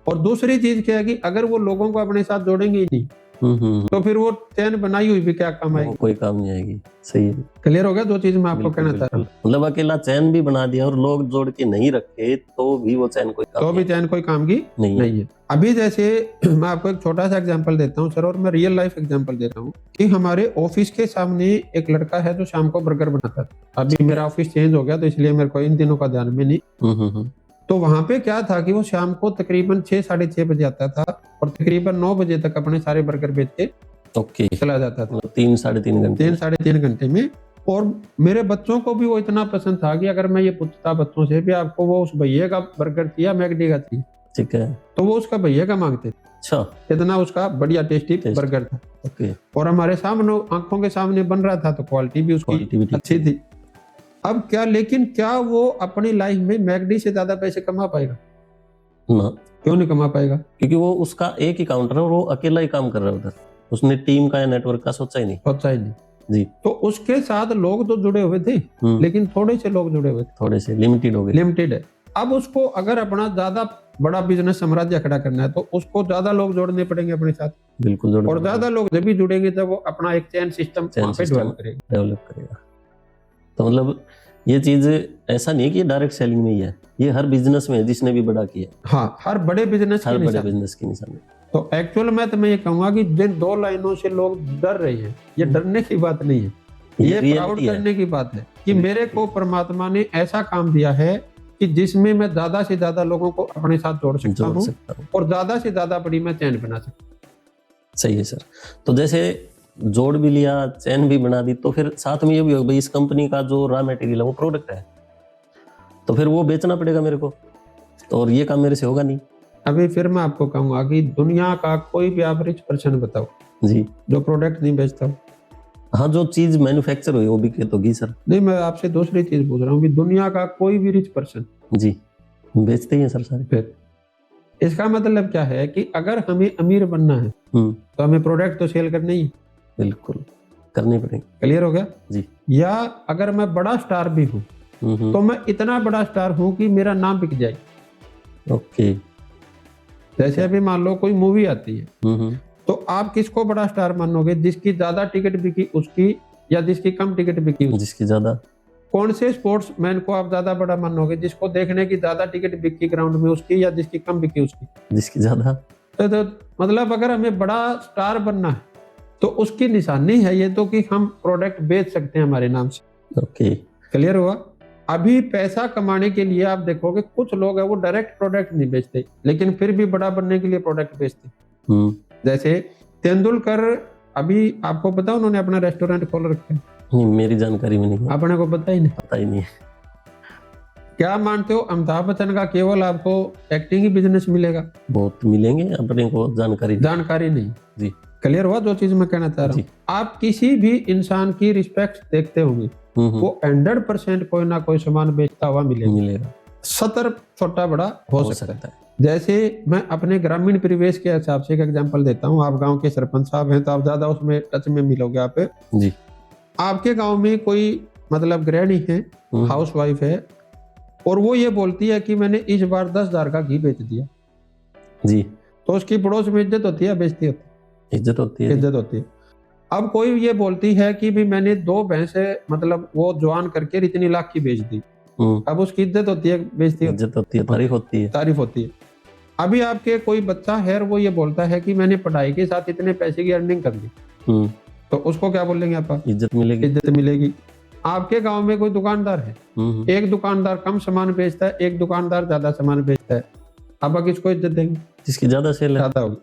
और दूसरी चीज क्या है कि अगर वो लोगों को अपने साथ जोड़ेंगे ही नहीं तो फिर वो चैन बनाई हुई भी क्या काम आएगी, कोई काम नहीं आएगी। सही है, क्लियर हो गया? दो चीज मैं आपको कहना चाह रहा हूँ। मतलब अकेला चैन भी बना दिया और लोग जोड़ के नहीं रखे तो भी वो चैन कोई काम की नहीं है। अभी जैसे मैं आपको एक छोटा सा एग्जांपल देता हूँ सर, और मैं रियल लाइफ एग्जांपल दे रहा हूँ कि हमारे ऑफिस के सामने एक लड़का है जो शाम को बर्गर बनाता था। अभी मेरा ऑफिस चेंज हो गया तो इसलिए मेरे को इन दिनों का ध्यान में नहीं। तो वहां पे क्या था कि वो शाम को तकरीबन 6 साढ़े 6 बजे आता था और तकरीबन 9 बजे तक अपने सारे बर्गर बेच के चला जाता था। 3 साढ़े 3 घंटे में। और मेरे बच्चों को भी वो इतना पसंद था कि अगर मैं ये पूछता बच्चों से भी आपको वो उस भैया का बर्गर चाहिए मैकडी का चाहिए, ठीक है, तो वो उसका भैया का मांगते थे। अच्छा, इतना उसका बढ़िया टेस्टी बर्गर था। ओके। और हमारे सामने आंखों के सामने बन रहा था तो क्वालिटी भी उसकी अच्छी थी। अब क्या, लेकिन क्या वो अपनी लाइफ में मैकडी से ज्यादा पैसे कमा पाएगा? ना, क्यों नहीं कमा पाएगा? क्योंकि वो उसका एक ही काउंटर है और वो अकेला ही काम कर रहा है उधर, उसने टीम का या नेटवर्क का सोचा ही नहीं जी। तो उसके साथ लोग तो जुड़े हुए थे लेकिन थोड़े से लोग जुड़े हुए थे, थोड़े से लिमिटेड है। अब उसको अगर अपना ज्यादा बड़ा बिजनेस साम्राज्य खड़ा करना है तो उसको ज्यादा लोग जोड़ने पड़ेंगे अपने साथ। बिल्कुल जोड़ने, और ज्यादा लोग जब भी जुड़ेंगे जब वो अपना एक चैन सिस्टम डेवलप करेगा। तो मतलब ये चीज ऐसा नहीं है कि डायरेक्ट सेलिंग में ही है, ये हर बिजनेस में है जिसने भी बड़ा किया। हाँ, हर बड़े बिजनेस की निशानी। तो एक्चुअल में तो मैं ये कहूंगा कि जिन 2 लाइनों से लोग डर रहे हैं, ये डरने की बात नहीं है, ये प्राउड करने की बात है कि मेरे को परमात्मा ने ऐसा काम दिया है कि जिसमें मैं ज्यादा से ज्यादा लोगों को अपने साथ जोड़ सकता हूँ और ज्यादा से ज्यादा बड़ी मैं चैन बना सकता हूँ। सही है सर। तो जैसे जोड़ भी लिया, चैन भी बना दी, तो फिर साथ में ये भी होगा भाई इस कंपनी का जो रॉ मटेरियल है वो प्रोडक्ट है, तो फिर वो बेचना पड़ेगा मेरे को, तो और ये काम मेरे से होगा नहीं। अभी फिर मैं आपको कहूंगा कि दुनिया का कोई भी आप रिच पर्सन बताओ जी जो प्रोडक्ट नहीं बेचता हो। हाँ, जो चीज मैन्युफैक्चर हुई वो बिके तो घी सर। नहीं, मैं आपसे दूसरी चीज पूछ रहा हूँ कि दुनिया का कोई भी रिच पर्सन जी बेचते ही हैं सर सारे। फिर इसका मतलब क्या है कि अगर हमें अमीर बनना है तो हमें प्रोडक्ट तो सेल करने ही बिल्कुल करने पड़ेंगे। क्लियर हो गया जी। या अगर मैं बड़ा स्टार भी हूँ तो मैं इतना बड़ा स्टार हूँ कि मेरा नाम बिक जाए। ओके, जैसे अभी मान लो कोई मूवी आती है तो आप किसको बड़ा स्टार मानोगे, जिसकी ज्यादा टिकट बिकी उसकी या जिसकी कम टिकट बिकी उसकी? जिसकी ज्यादा। कौन से स्पोर्ट्स मैन को आप ज्यादा बड़ा मानोगे, जिसको देखने की ज्यादा टिकट बिकी ग्राउंड में उसकी या जिसकी कम बिकी उसकी? जिसकी ज्यादा। तो मतलब अगर हमें बड़ा स्टार बनना है तो उसकी निशानी है ये तो कि हम प्रोडक्ट बेच सकते हैं हमारे नाम से। ओके, क्लियर हुआ? अभी पैसा कमाने के लिए आप देखोगे कुछ लोग है वो डायरेक्ट प्रोडक्ट नहीं बेचते, लेकिन फिर भी बड़ा बनने के लिए प्रोडक्ट बेचते। जैसे तेंदुलकर, अभी आपको पता उन्होंने अपना रेस्टोरेंट खोल रखा है? नहीं, मेरी जानकारी में नहीं है। अपने को पता ही नहीं? पता ही नहीं है। क्या मानते हो, अमिताभ बच्चन का केवल आपको एक्टिंग ही बिजनेस मिलेगा? बहुत मिलेंगे, अपने को जानकारी नहीं जी। क्लियर हुआ जो चीज मैं कहना चाह रहा हूँ? आप किसी भी इंसान की रिस्पेक्ट देखते होंगे, वो 100% कोई ना कोई सामान बेचता हुआ मिलेगा। 70 छोटा बड़ा हो सकता है। जैसे मैं अपने ग्रामीण परिवेश के हिसाब से एक एग्जांपल देता हूँ। आप गांव के सरपंच साहब हैं तो आप ज्यादा उसमें टच में मिलोगे आप जी। आपके गांव में कोई मतलब गृहिणी है, हाउस वाइफ है, और वो ये बोलती है कि मैंने इस बार 10,000 का घी बेच दिया जी, तो उसकी पड़ोस में इज्जत होती है, बेइज्जती होती है? इज्जत होती है। अब कोई ये बोलती है कि भी मैंने 2 भैंसे मतलब वो जवान करके इतनी लाख की बेच दी, अब उसकी इज्जत होती है, बेइज्जती होती है, तारीफ होती है। अभी आपके कोई बच्चा है और वो ये बोलता है कि मैंने पढ़ाई के साथ इतने पैसे की अर्निंग कर दी, तो उसको क्या बोलेंगे आप? इज्जत मिलेगी। आपके गांव में कोई दुकानदार है, एक दुकानदार कम सामान बेचता है, एक दुकानदार ज्यादा सामान बेचता है, आप किसको इज्जत देंगे? जिसकी ज्यादा सेल ज्यादा होगी।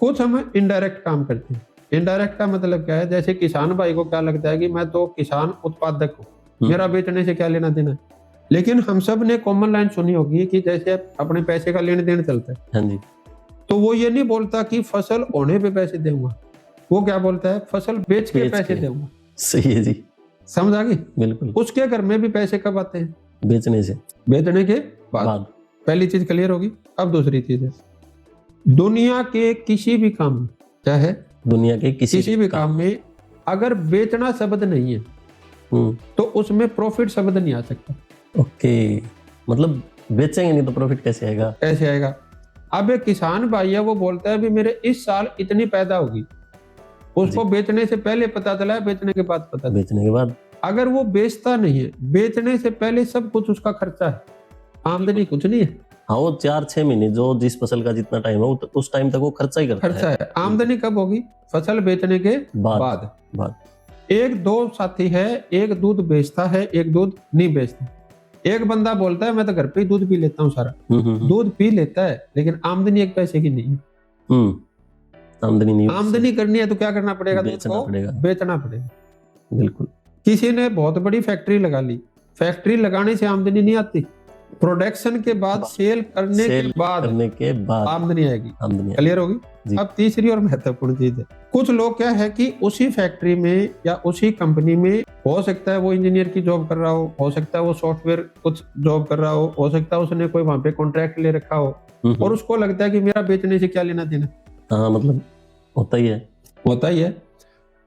कुछ हम इनडायरेक्ट काम करते हैं। इनडायरेक्ट का मतलब क्या है? जैसे किसान भाई को क्या लगता है कि मैं तो किसान उत्पादक हूँ, मेरा बेचने से क्या लेना देना है, लेकिन हम सब ने कॉमन लाइन सुनी होगी कि जैसे अपने पैसे का लेन देन चलता है। हाँ जी। तो वो ये नहीं बोलता कि फसल होने पे पैसे दूंगा, वो क्या बोलता है? फसल बेच के पैसे दूंगा। सही है जी, समझ आ गई? बिल्कुल। उसके घर में भी पैसे कब आते हैं? बेचने के बाद। पहली चीज क्लियर होगी। अब दूसरी चीज है, दुनिया के किसी भी काम में, क्या है? दुनिया के किसी भी काम में अगर बेचना शब्द नहीं है तो उसमें प्रॉफिट शब्द नहीं आ सकता। ओके, मतलब बेचेंगे नहीं तो प्रॉफिट कैसे आएगा? अब एक किसान भाई है, वो बोलता है भी मेरे इस साल इतनी पैदा होगी, उसको बेचने से पहले पता चला है, बेचने के बाद अगर वो बेचता नहीं है, बेचने से पहले सब कुछ उसका खर्चा है, आमदनी कुछ नहीं है। हाँ, वो 4-6 महीने जो जिस फसल का जितना टाइम है उस टाइम तक वो खर्चा ही करता है। आमदनी कब होगी? फसल बेचने के बाद। एक दो साथी है, एक दूध बेचता है, एक दूध नहीं बेचता। एक बंदा बोलता है मैं तो घर पे ही दूध पी लेता हूँ सारा, दूध पी लेता है, लेकिन आमदनी 1 पैसे की नहीं है। आमदनी करनी है तो क्या करना पड़ेगा? बेचना पड़ेगा। बिल्कुल। किसी ने बहुत बड़ी फैक्ट्री लगा ली, फैक्ट्री लगाने से आमदनी नहीं आती, प्रोडक्शन के बाद सेल करने के बाद आमदनी आएगी। क्लियर होगी? अब तीसरी और महत्वपूर्ण चीज है, कुछ लोग क्या है कि उसी फैक्ट्री में या उसी कंपनी में, हो सकता है वो इंजीनियर की जॉब कर रहा हो सकता है वो सॉफ्टवेयर कुछ जॉब कर रहा हो सकता है उसने कोई वहां पे कॉन्ट्रैक्ट ले रखा हो, और उसको लगता है कि मेरा बेचने से क्या लेना देना। हाँ, मतलब होता ही है।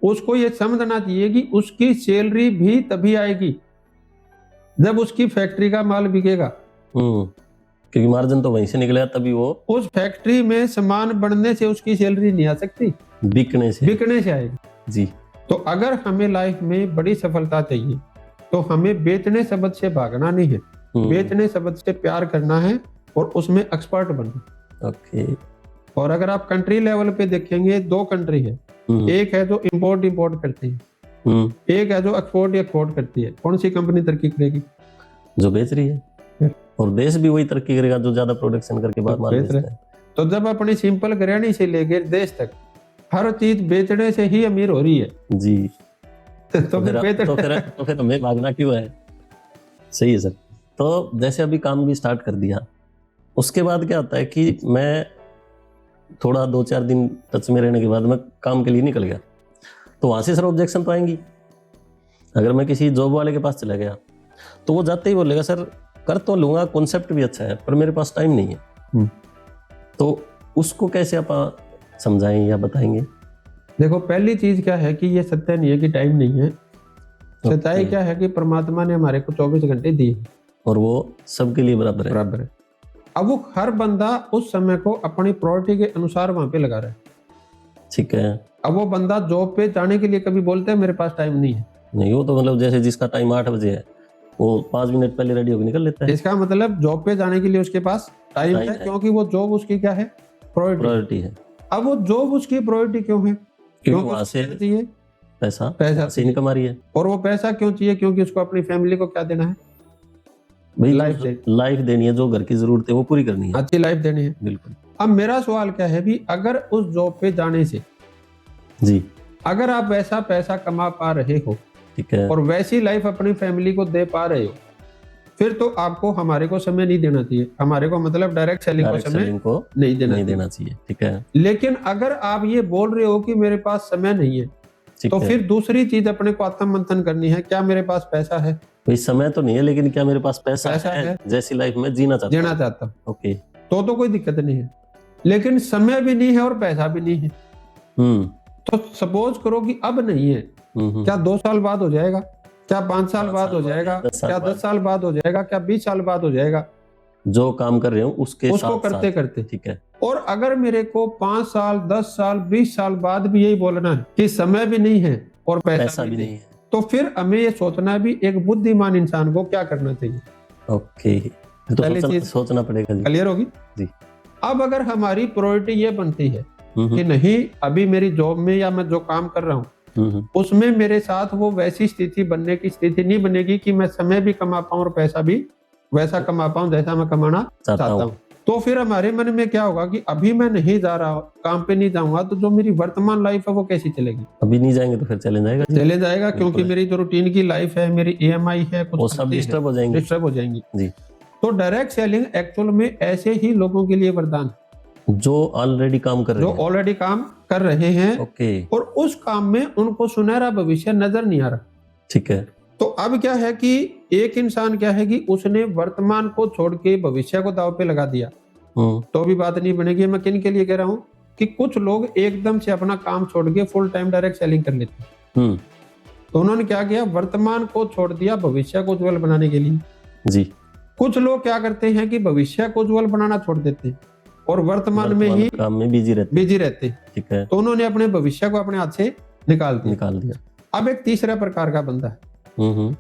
उसको ये समझना चाहिए कि उसकी सैलरी भी तभी आएगी जब उसकी फैक्ट्री का माल बिकेगा, क्योंकि मार्जिन तो वहीं से निकलेगा, तभी वो उस फैक्ट्री में सामान बनने से उसकी सैलरी नहीं आ सकती, बिकने से आएगी जी। तो अगर हमें लाइफ में बड़ी सफलता चाहिए तो हमें बेचने शब्द से भागना नहीं है, बेचने शब्द से प्यार करना है और उसमें एक्सपर्ट बनना। ओके। और अगर आप कंट्री लेवल पे देखेंगे, 2 कंट्री है, एक है जो इंपोर्ट करती है, एक है जो एक्सपोर्ट करती है। कौन सी कंपनी तरक्की करेगी? जो बेच रही है। और देश भी वही तरक्की करेगा जो ज्यादा प्रोडक्शन करके बाद माल बेचता है। तो जब अपनी सिंपल गृहिणी से लेकर देश तक हर चीज बेचने से ही अमीर हो रही है जी, तो फिर हमें भागना क्यों है? सही है सर। तो जैसे अभी काम भी स्टार्ट कर दिया, उसके बाद क्या होता है कि मैं थोड़ा 2-4 दिन टच में रहने के बाद मैं काम के लिए निकल गया, तो वहां से सर ऑब्जेक्शन तो आएंगी। अगर मैं किसी जॉब वाले के पास चला गया तो वो जाते ही बोलेगा सर कर तो लूंगा, कॉन्सेप्ट भी अच्छा है, पर मेरे पास टाइम नहीं है। तो उसको कैसे आप समझाएं या बताएंगे? देखो, पहली चीज क्या है कि ये सत्य नहीं है कि टाइम नहीं है। सच्चाई क्या है कि परमात्मा ने हमारे को 24 घंटे दिए और वो सबके लिए बराबर है। अब वो हर बंदा उस समय को अपनी प्रायोरिटी के अनुसार वहां पे लगा रहा है। ठीक है। अब वो बंदा जॉब पे जाने के लिए कभी बोलते है मेरे पास टाइम नहीं है? नहीं, वो तो मतलब जैसे जिसका टाइम 8 बजे है वो 5 मिनट पहले रेडी होकर निकल लेता है। इसका मतलब जॉब पे जाने के लिए उसके पास टाइम है, क्योंकि वो जॉब उसकी क्या है? प्रायोरिटी है। अब वो जॉब उसकी प्रायोरिटी क्यों है? क्योंकि वहां से पैसा से इनकम आ रही है। और वो पैसा क्यों चाहिए? क्योंकि उसको अपनी फैमिली को क्या देना है? भाई लाइफ लाइफ देनी है, जो घर की जरूरत है वो पूरी करनी है। अच्छी लाइफ देनी है। बिल्कुल अब मेरा सवाल क्या है भी, अगर उस जॉब पे जाने से जी, अगर आप वैसा पैसा कमा पा रहे हो ठीक है, और वैसी लाइफ अपनी फैमिली को दे पा रहे हो, फिर तो आपको हमारे को समय नहीं देना चाहिए। हमारे को मतलब डायरेक्ट सेलिंग को डायरेक्ट समय सेलिंग को नहीं देना नहीं चाहिए। देना चाहिए, ठीक है, लेकिन अगर आप ये बोल रहे हो कि मेरे पास समय नहीं है, ठीक तो है। फिर दूसरी चीज अपने को आत्म मंथन करनी है, क्या मेरे पास पैसा है? भाई समय तो नहीं है, लेकिन क्या मेरे पास पैसा है जैसी लाइफ में जीना चाहता जीना हूं? चाहता हूँ ओके, तो कोई दिक्कत नहीं है। लेकिन समय भी नहीं है और पैसा भी नहीं है, तो सपोज करो कि अब नहीं है, क्या 2 साल बाद हो जाएगा? क्या 5 साल बाद हो जाएगा? क्या 10 साल बाद हो जाएगा? क्या 20 साल बाद हो जाएगा? जो काम कर रहे हो उसके उसको साथ करते साथ, करते। ठीक है, और अगर मेरे को 5 साल 10 साल 20 साल बाद भी यही बोलना है कि समय भी नहीं है और पैसा भी नहीं है, तो फिर हमें ये सोचना है भी एक बुद्धिमान इंसान को क्या करना चाहिए। ओके, तो पहली चीज सोचना पड़ेगा जी। क्लियर होगी जी। अब अगर हमारी प्रायोरिटी ये बनती है हम्म, कि नहीं, अभी मेरी जॉब में या मैं जो काम कर रहा हूँ उसमें मेरे साथ वो वैसी स्थिति बनने की स्थिति नहीं बनेगी कि मैं समय भी कमा पाऊं और पैसा भी वैसा कमा पाऊं जैसा मैं कमाना चाहता हूं, तो फिर हमारे मन में क्या होगा कि अभी मैं नहीं जा रहा, काम पे नहीं जाऊंगा, तो जो मेरी वर्तमान लाइफ है वो कैसी चलेगी? अभी नहीं जाएंगे तो फिर चले जाएगा जी। चले जाएगा, क्योंकि मेरी जो रूटीन की लाइफ है, मेरी EMI है, वो कुछ सब डिस्टर्ब हो जाएंगे, डिस्टर्ब हो जाएंगी जी। तो डायरेक्ट सेलिंग एक्चुअल में ऐसे ही लोगों के लिए वरदान, जो ऑलरेडी काम कर रहे हैं, जो ऑलरेडी काम कर रहे हैं, ओके, और उस काम में उनको सुनहरा भविष्य नजर नहीं आ रहा, ठीक है। तो अब क्या है कि एक इंसान क्या है कि उसने वर्तमान को छोड़ के भविष्य को दांव पे लगा दिया, तो भी बात नहीं बनेगी। मैं किन के लिए कह रहा हूँ कि कुछ लोग एकदम से अपना काम छोड़ के फुल टाइम डायरेक्ट सेलिंग कर लेते हैं, तो उन्होंने क्या किया, वर्तमान को छोड़ दिया भविष्य को उज्जवल बनाने के लिए जी। कुछ लोग क्या करते हैं कि भविष्य को उज्जवल बनाना छोड़ देते हैं और वर्तमान में ही काम में बिजी रहते हैं, ठीक है, तो उन्होंने अपने भविष्य को अपने हाथ से निकाल दिया। अब एक तीसरा प्रकार का बंदा है।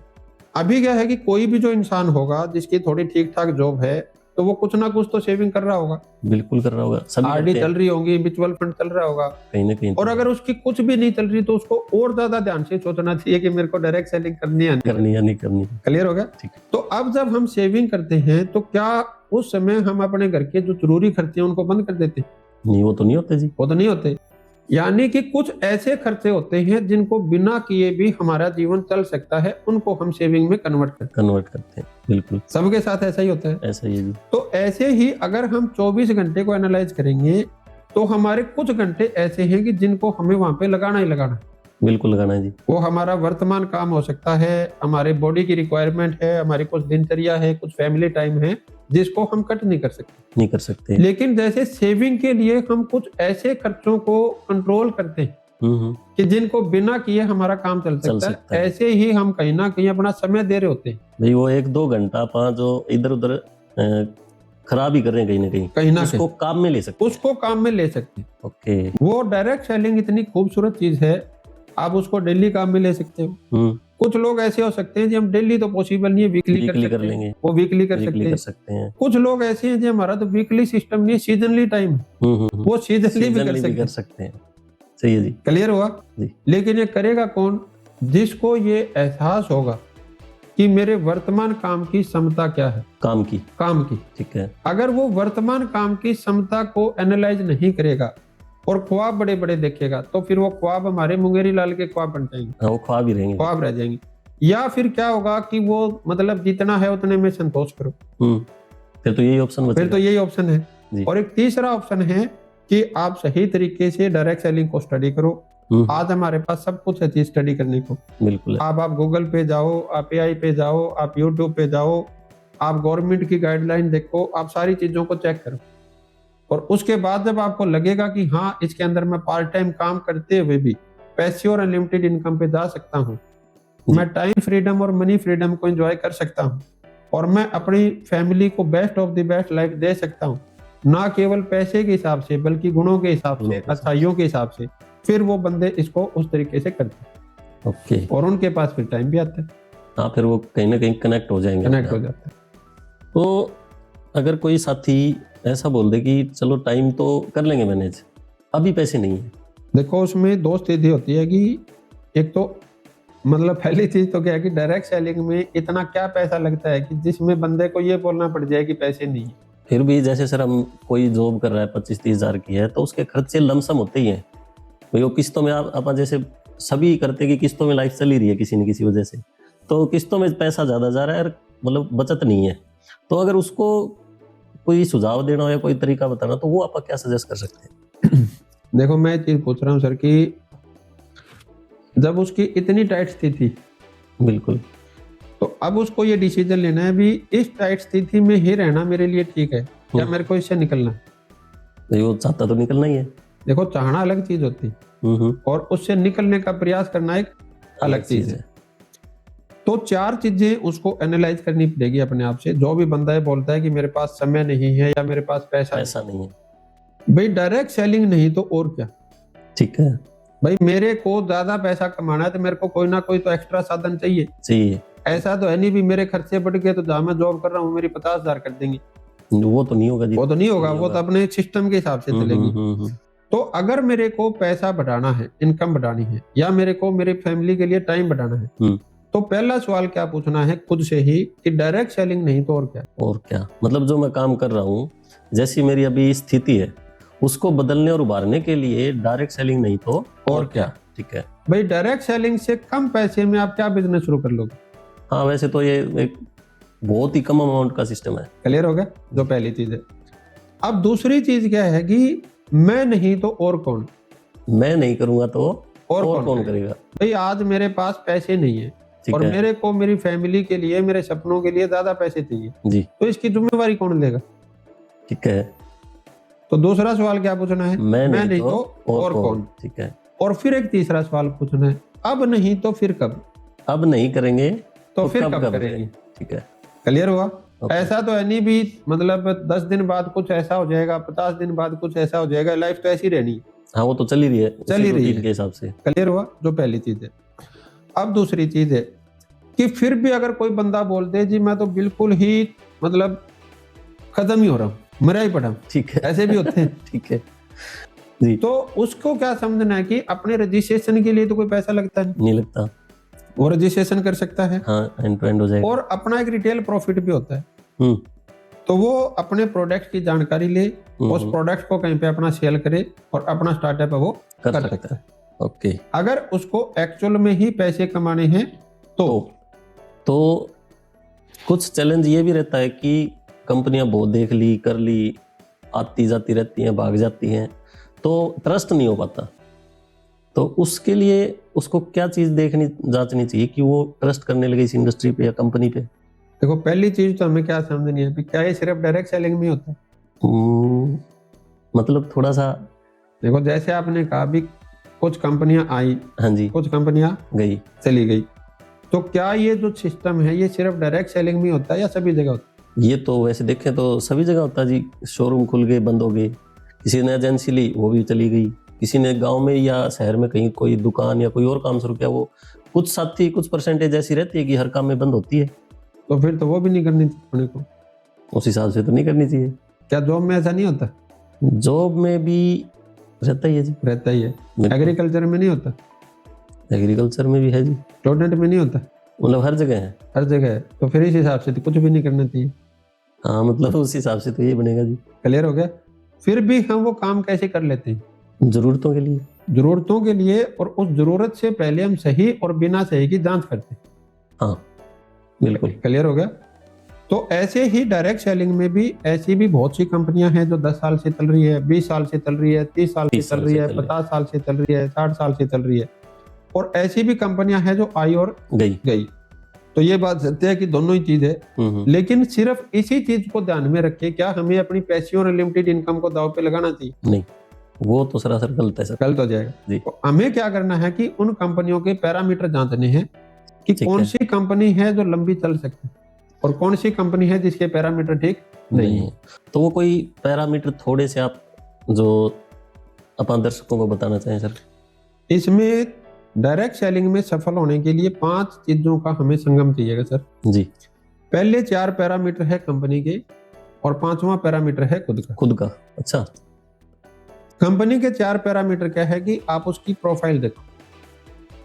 अभी क्या है कि कोई भी जो इंसान होगा जिसकी थोड़ी ठीक ठाक जॉब है, तो वो कुछ ना कुछ तो सेविंग कर रहा होगा, बिल्कुल कर रहा होगा, RD चल रही होगी, म्यूचुअल फंड चल रहा होगा कहीं ना कहीं, और अगर उसकी कुछ भी नहीं चल रही तो उसको और ज्यादा ध्यान से सोचना चाहिए कि मेरे को डायरेक्ट सेलिंग करनी है या नहीं करनी। क्लियर हो गया? ठीक। तो अब जब हम सेविंग करते हैं तो क्या उस समय हम अपने घर के जो जरूरी खर्चे हैं उनको बंद कर देते हैं? नहीं, वो तो नहीं होते जी, वो तो नहीं होते। यानी कि कुछ ऐसे खर्चे होते हैं जिनको बिना किए भी हमारा जीवन चल सकता है, उनको हम सेविंग में कन्वर्ट करते हैं। बिल्कुल, सबके साथ ऐसा ही होता है, ऐसा ही है जी। तो ऐसे ही अगर हम 24 घंटे को एनालाइज करेंगे तो हमारे कुछ घंटे ऐसे हैं कि जिनको हमें वहां पे लगाना ही लगाना, बिल्कुल लगाना है जी। वो हमारा वर्तमान काम हो सकता है, हमारे बॉडी की रिक्वायरमेंट है, हमारी कुछ दिनचर्या है, कुछ फैमिली टाइम है, जिसको हम कट नहीं कर सकते। लेकिन जैसे सेविंग के लिए हम कुछ ऐसे खर्चों को कंट्रोल करते हैं कि जिनको बिना किए हमारा काम चल सकता है। ऐसे ही हम कहीं ना कहीं अपना समय दे रहे होते हैं भाई, वो 1-2 घंटा जो इधर उधर खराब ही कर रहे हैं कहीं ना उसको काम में ले सकते हैं, ओके। वो डायरेक्ट सेलिंग इतनी खूबसूरत चीज है, आप उसको डेली काम में ले सकते हो। कुछ लोग ऐसे हो सकते हैं जी, हम डेली तो पॉसिबल नहीं है, वीकली कर लेंगे, वो वीकली कर सकते हैं। कुछ लोग ऐसे हैं जी, हमारा तो वीकली सिस्टम नहीं है, सीजनली टाइम है, वो सीजनली भी कर सकते हैं। सही है जी, क्लियर हुआ जी। लेकिन ये करेगा कौन? जिसको ये एहसास होगा कि मेरे वर्तमान काम की क्षमता क्या है, काम की, ठीक है। अगर वो वर्तमान काम की क्षमता को एनालाइज नहीं करेगा और ख्वाब बड़े बड़े देखेगा, तो फिर वो ख्वाब हमारे मुंगेरी लाल के ख्वाब बन जाएंगे, वो ख्वाब ही रहेंगे, ख्वाब रह जाएंगे। या फिर क्या होगा कि वो मतलब जितना है उतने में संतोष करो, फिर तो यही ऑप्शन है। और एक तीसरा ऑप्शन है कि आप सही तरीके से डायरेक्ट सेलिंग को स्टडी करो। आज हमारे पास सब कुछ है चीज स्टडी करने को, बिल्कुल। आप गूगल पे जाओ, आप AI पे जाओ, आप यूट्यूब पे जाओ, आप गवर्नमेंट की गाइडलाइन देखो, आप सारी चीजों को चेक करो, और उसके बाद जब आपको लगेगा कि हाँ, इसके अंदर मैं पार्ट टाइम काम करते हुए भी पैसे और अनलिमिटेड इनकम पे जा सकता हूँ, मैं टाइम फ्रीडम और मनी फ्रीडम को एंजॉय कर सकता हूँ, और मैं अपनी फैमिली को best of the best life दे सकता हूँ, ना केवल पैसे के हिसाब से बल्कि गुणों के हिसाब से, अच्छाइयों के हिसाब से, फिर वो बंदे इसको उस तरीके से करते हैं, ओके। और उनके पास फिर टाइम भी आता है, हाँ, फिर वो कहीं ना कहीं कनेक्ट हो जाता है। तो अगर कोई साथी ऐसा बोल दे कि चलो टाइम तो कर लेंगे मैनेज, अभी पैसे नहीं है, देखो उसमें 2 स्थिति होती है कि एक तो मतलब पहली चीज तो क्या है कि डायरेक्ट सेलिंग में इतना क्या पैसा लगता है कि जिसमें बंदे को ये बोलना पड़ जाए कि पैसे नहीं है। फिर भी जैसे सर हम कोई जॉब कर रहा है 25-30 हजार की है तो उसके खर्चे लमसम होते ही हैं। भाई वो किस्तों में आप जैसे सभी करते कि किस्तों में लाइफ चल ही रही है किसी न किसी वजह से, तो किस्तों में पैसा ज्यादा जा रहा है और मतलब बचत नहीं है। तो अगर उसको कोई सुझाव देना हो या कोई तरीका बताना तो वो आप क्या सजेस्ट कर सकते हैं? देखो मैं चीज पूछ रहा हूँ सर कि जब उसकी इतनी टाइट स्थिति, बिल्कुल। तो अब उसको ये डिसीजन लेना है भी इस टाइट स्थिति में ही रहना मेरे लिए ठीक है या मेरे को इससे निकलना है। भाई वो चाहता तो निकलना ही है। देखो चाहना अलग चीज होती है और उससे निकलने का प्रयास करना एक अलग चीज है। तो 4 चीजें उसको एनालाइज करनी पड़ेगी अपने आप से। जो भी बंदा है बोलता है कि मेरे पास समय नहीं है या मेरे पास पैसा नहीं है, भाई डायरेक्ट सेलिंग नहीं तो और क्या। ठीक है भाई मेरे को ज्यादा पैसा कमाना है तो मेरे को कोई ना कोई तो एक्स्ट्रा साधन चाहिए। ऐसा तो है नहीं भी मेरे खर्चे बढ़ गए तो जहां मैं जॉब कर रहा हूँ मेरी 50,000 कर देंगे, वो तो नहीं होगा जी। वो तो नहीं होगा, वो तो अपने सिस्टम के हिसाब से चलेगी। तो अगर मेरे को पैसा बढ़ाना है, इनकम बढ़ानी है या मेरे को मेरे फैमिली के लिए टाइम बढ़ाना है, तो पहला सवाल क्या पूछना है खुद से ही कि डायरेक्ट सेलिंग नहीं तो और क्या। मतलब जो मैं काम कर रहा हूँ जैसी मेरी अभी स्थिति है उसको बदलने और उभारने के लिए डायरेक्ट सेलिंग नहीं तो और क्या। ठीक है भाई डायरेक्ट सेलिंग से कम पैसे में आप क्या बिजनेस शुरू कर लोगे? हाँ वैसे तो ये एक बहुत ही कम अमाउंट का सिस्टम है। क्लियर हो गया? जो पहली चीज है। अब दूसरी चीज क्या है कि मैं नहीं तो और कौन। मैं नहीं करूंगा तो और कौन करेगा। भाई आज मेरे पास पैसे नहीं है और मेरे को मेरी फैमिली के लिए मेरे सपनों के लिए ज्यादा पैसे चाहिए जी, तो इसकी जिम्मेवारी कौन लेगा? ठीक है। तो दूसरा सवाल क्या पूछना है? मैं नहीं तो और कौन। ठीक है। और फिर एक तीसरा सवाल पूछना है, अब नहीं तो फिर कब। अब नहीं करेंगे तो फिर कब करेंगे। ठीक है क्लियर हुआ? ऐसा तो है नहीं भी मतलब 10 दिन बाद कुछ ऐसा हो जाएगा, 50 दिन बाद कुछ ऐसा हो जाएगा, लाइफ तो ऐसी रहनी है। हाँ वो तो चल ही रही है के हिसाब से। क्लियर हुआ? जो पहली चीज है। अब दूसरी चीज है कि फिर भी अगर कोई बंदा बोल दे जी मैं तो बिल्कुल ही मतलब खत्म ही हो रहा हूँ, मरा ही पड़ा, ठीक है, ऐसे भी होते हैं। ठीक है जी। तो उसको क्या समझना है कि अपने रजिस्ट्रेशन के लिए तो कोई पैसा लगता नहीं लगता, वो रजिस्ट्रेशन कर सकता है। हाँ, एंड टू एंड हो जाएगा। और अपना एक रिटेल प्रॉफिट भी होता है। तो वो अपने प्रोडक्ट की जानकारी ले, उस प्रोडक्ट को कहीं पे अपना सेल करे और अपना स्टार्टअप है वो कर सकता है। ओके। अगर उसको एक्चुअल में ही पैसे कमाने हैं तो कुछ चैलेंज ये भी रहता है कि कंपनियां बहुत देख ली कर ली, आती जाती रहती हैं, भाग जाती हैं, तो ट्रस्ट नहीं हो पाता। तो उसके लिए उसको क्या चीज देखनी जांचनी चाहिए कि वो ट्रस्ट करने लगे इस इंडस्ट्री पे या कंपनी पे? देखो पहली चीज तो हमें क्या समझनी है, क्या ये सिर्फ डायरेक्ट सेलिंग में होता है? मतलब थोड़ा सा देखो जैसे आपने कहा भी कुछ कंपनियां आई, हाँ जी, कुछ कंपनियां गई, चली गई, तो क्या ये जो सिस्टम है ये सिर्फ डायरेक्ट सेलिंग में होता है या सभी जगह होता है? ये तो वैसे देखें तो सभी जगह होता है जी। शोरूम खुल गए, बंद हो गए, किसी ने एजेंसी ली वो भी चली गई, किसी ने गांव में या शहर में कहीं कोई दुकान या कोई और काम शुरू किया, वो कुछ साथी कुछ परसेंटेज ऐसी रहती है कि हर काम में बंद होती है। तो फिर तो वो भी नहीं करनी चाहिए अपने को, उस हिसाब से तो नहीं करनी चाहिए। क्या जॉब में ऐसा नहीं होता? जॉब में भी रहता ही है जी, रहता ही है। एग्रीकल्चर में नहीं होता? एग्रीकल्चर में भी है जी। स्टूडेंट में नहीं होता? मतलब हर जगह है, हर जगह है। तो फिर इस हिसाब से तो कुछ भी नहीं करना चाहिए। हाँ मतलब उस हिसाब से तो ये बनेगा जी। क्लियर हो गया? फिर भी हम वो काम कैसे कर लेते हैं? जरूरतों के लिए, जरूरतों के लिए, और उस जरूरत से पहले हम सही और बिना सही की जांच करते हैं। हाँ बिल्कुल। क्लियर हो गया? तो ऐसे ही डायरेक्ट सेलिंग में भी ऐसी भी बहुत सी कंपनियां हैं जो 10 साल से चल रही है, 20 साल से चल रही है, 30 साल से चल रही है, 50 साल से चल रही है, 60 साल से चल रही है, और ऐसी भी कंपनियां हैं जो आई और गई। तो ये बात सत्य है कि दोनों ही चीज है, लेकिन सिर्फ इसी चीज को ध्यान में रख के क्या हमें अपनी पैसे और लिमिटेड इनकम को दांव पे लगाना चाहिए? नहीं, वो तो सरासर गलत है सर, गलत हो जाएगा जी। तो हमें क्या करना है कि उन कंपनियों के पैरामीटर जांचने हैं कि कौन सी कंपनी है जो लंबी चल सकती है और कौन सी कंपनी है जिसके पैरामीटर ठीक नहीं है। तो वो कोई पैरामीटर थोड़े से आप जो अपन दर्शकों को बताना चाहें सर? इसमें डायरेक्ट सेलिंग में सफल होने के लिए 5 चीजों का हमें संगम चाहिएगा सर जी। पहले 4 पैरामीटर है कंपनी के और 5वां पैरामीटर है खुद का। अच्छा। कंपनी के 4 पैरामीटर क्या है कि आप उसकी प्रोफाइल देखो,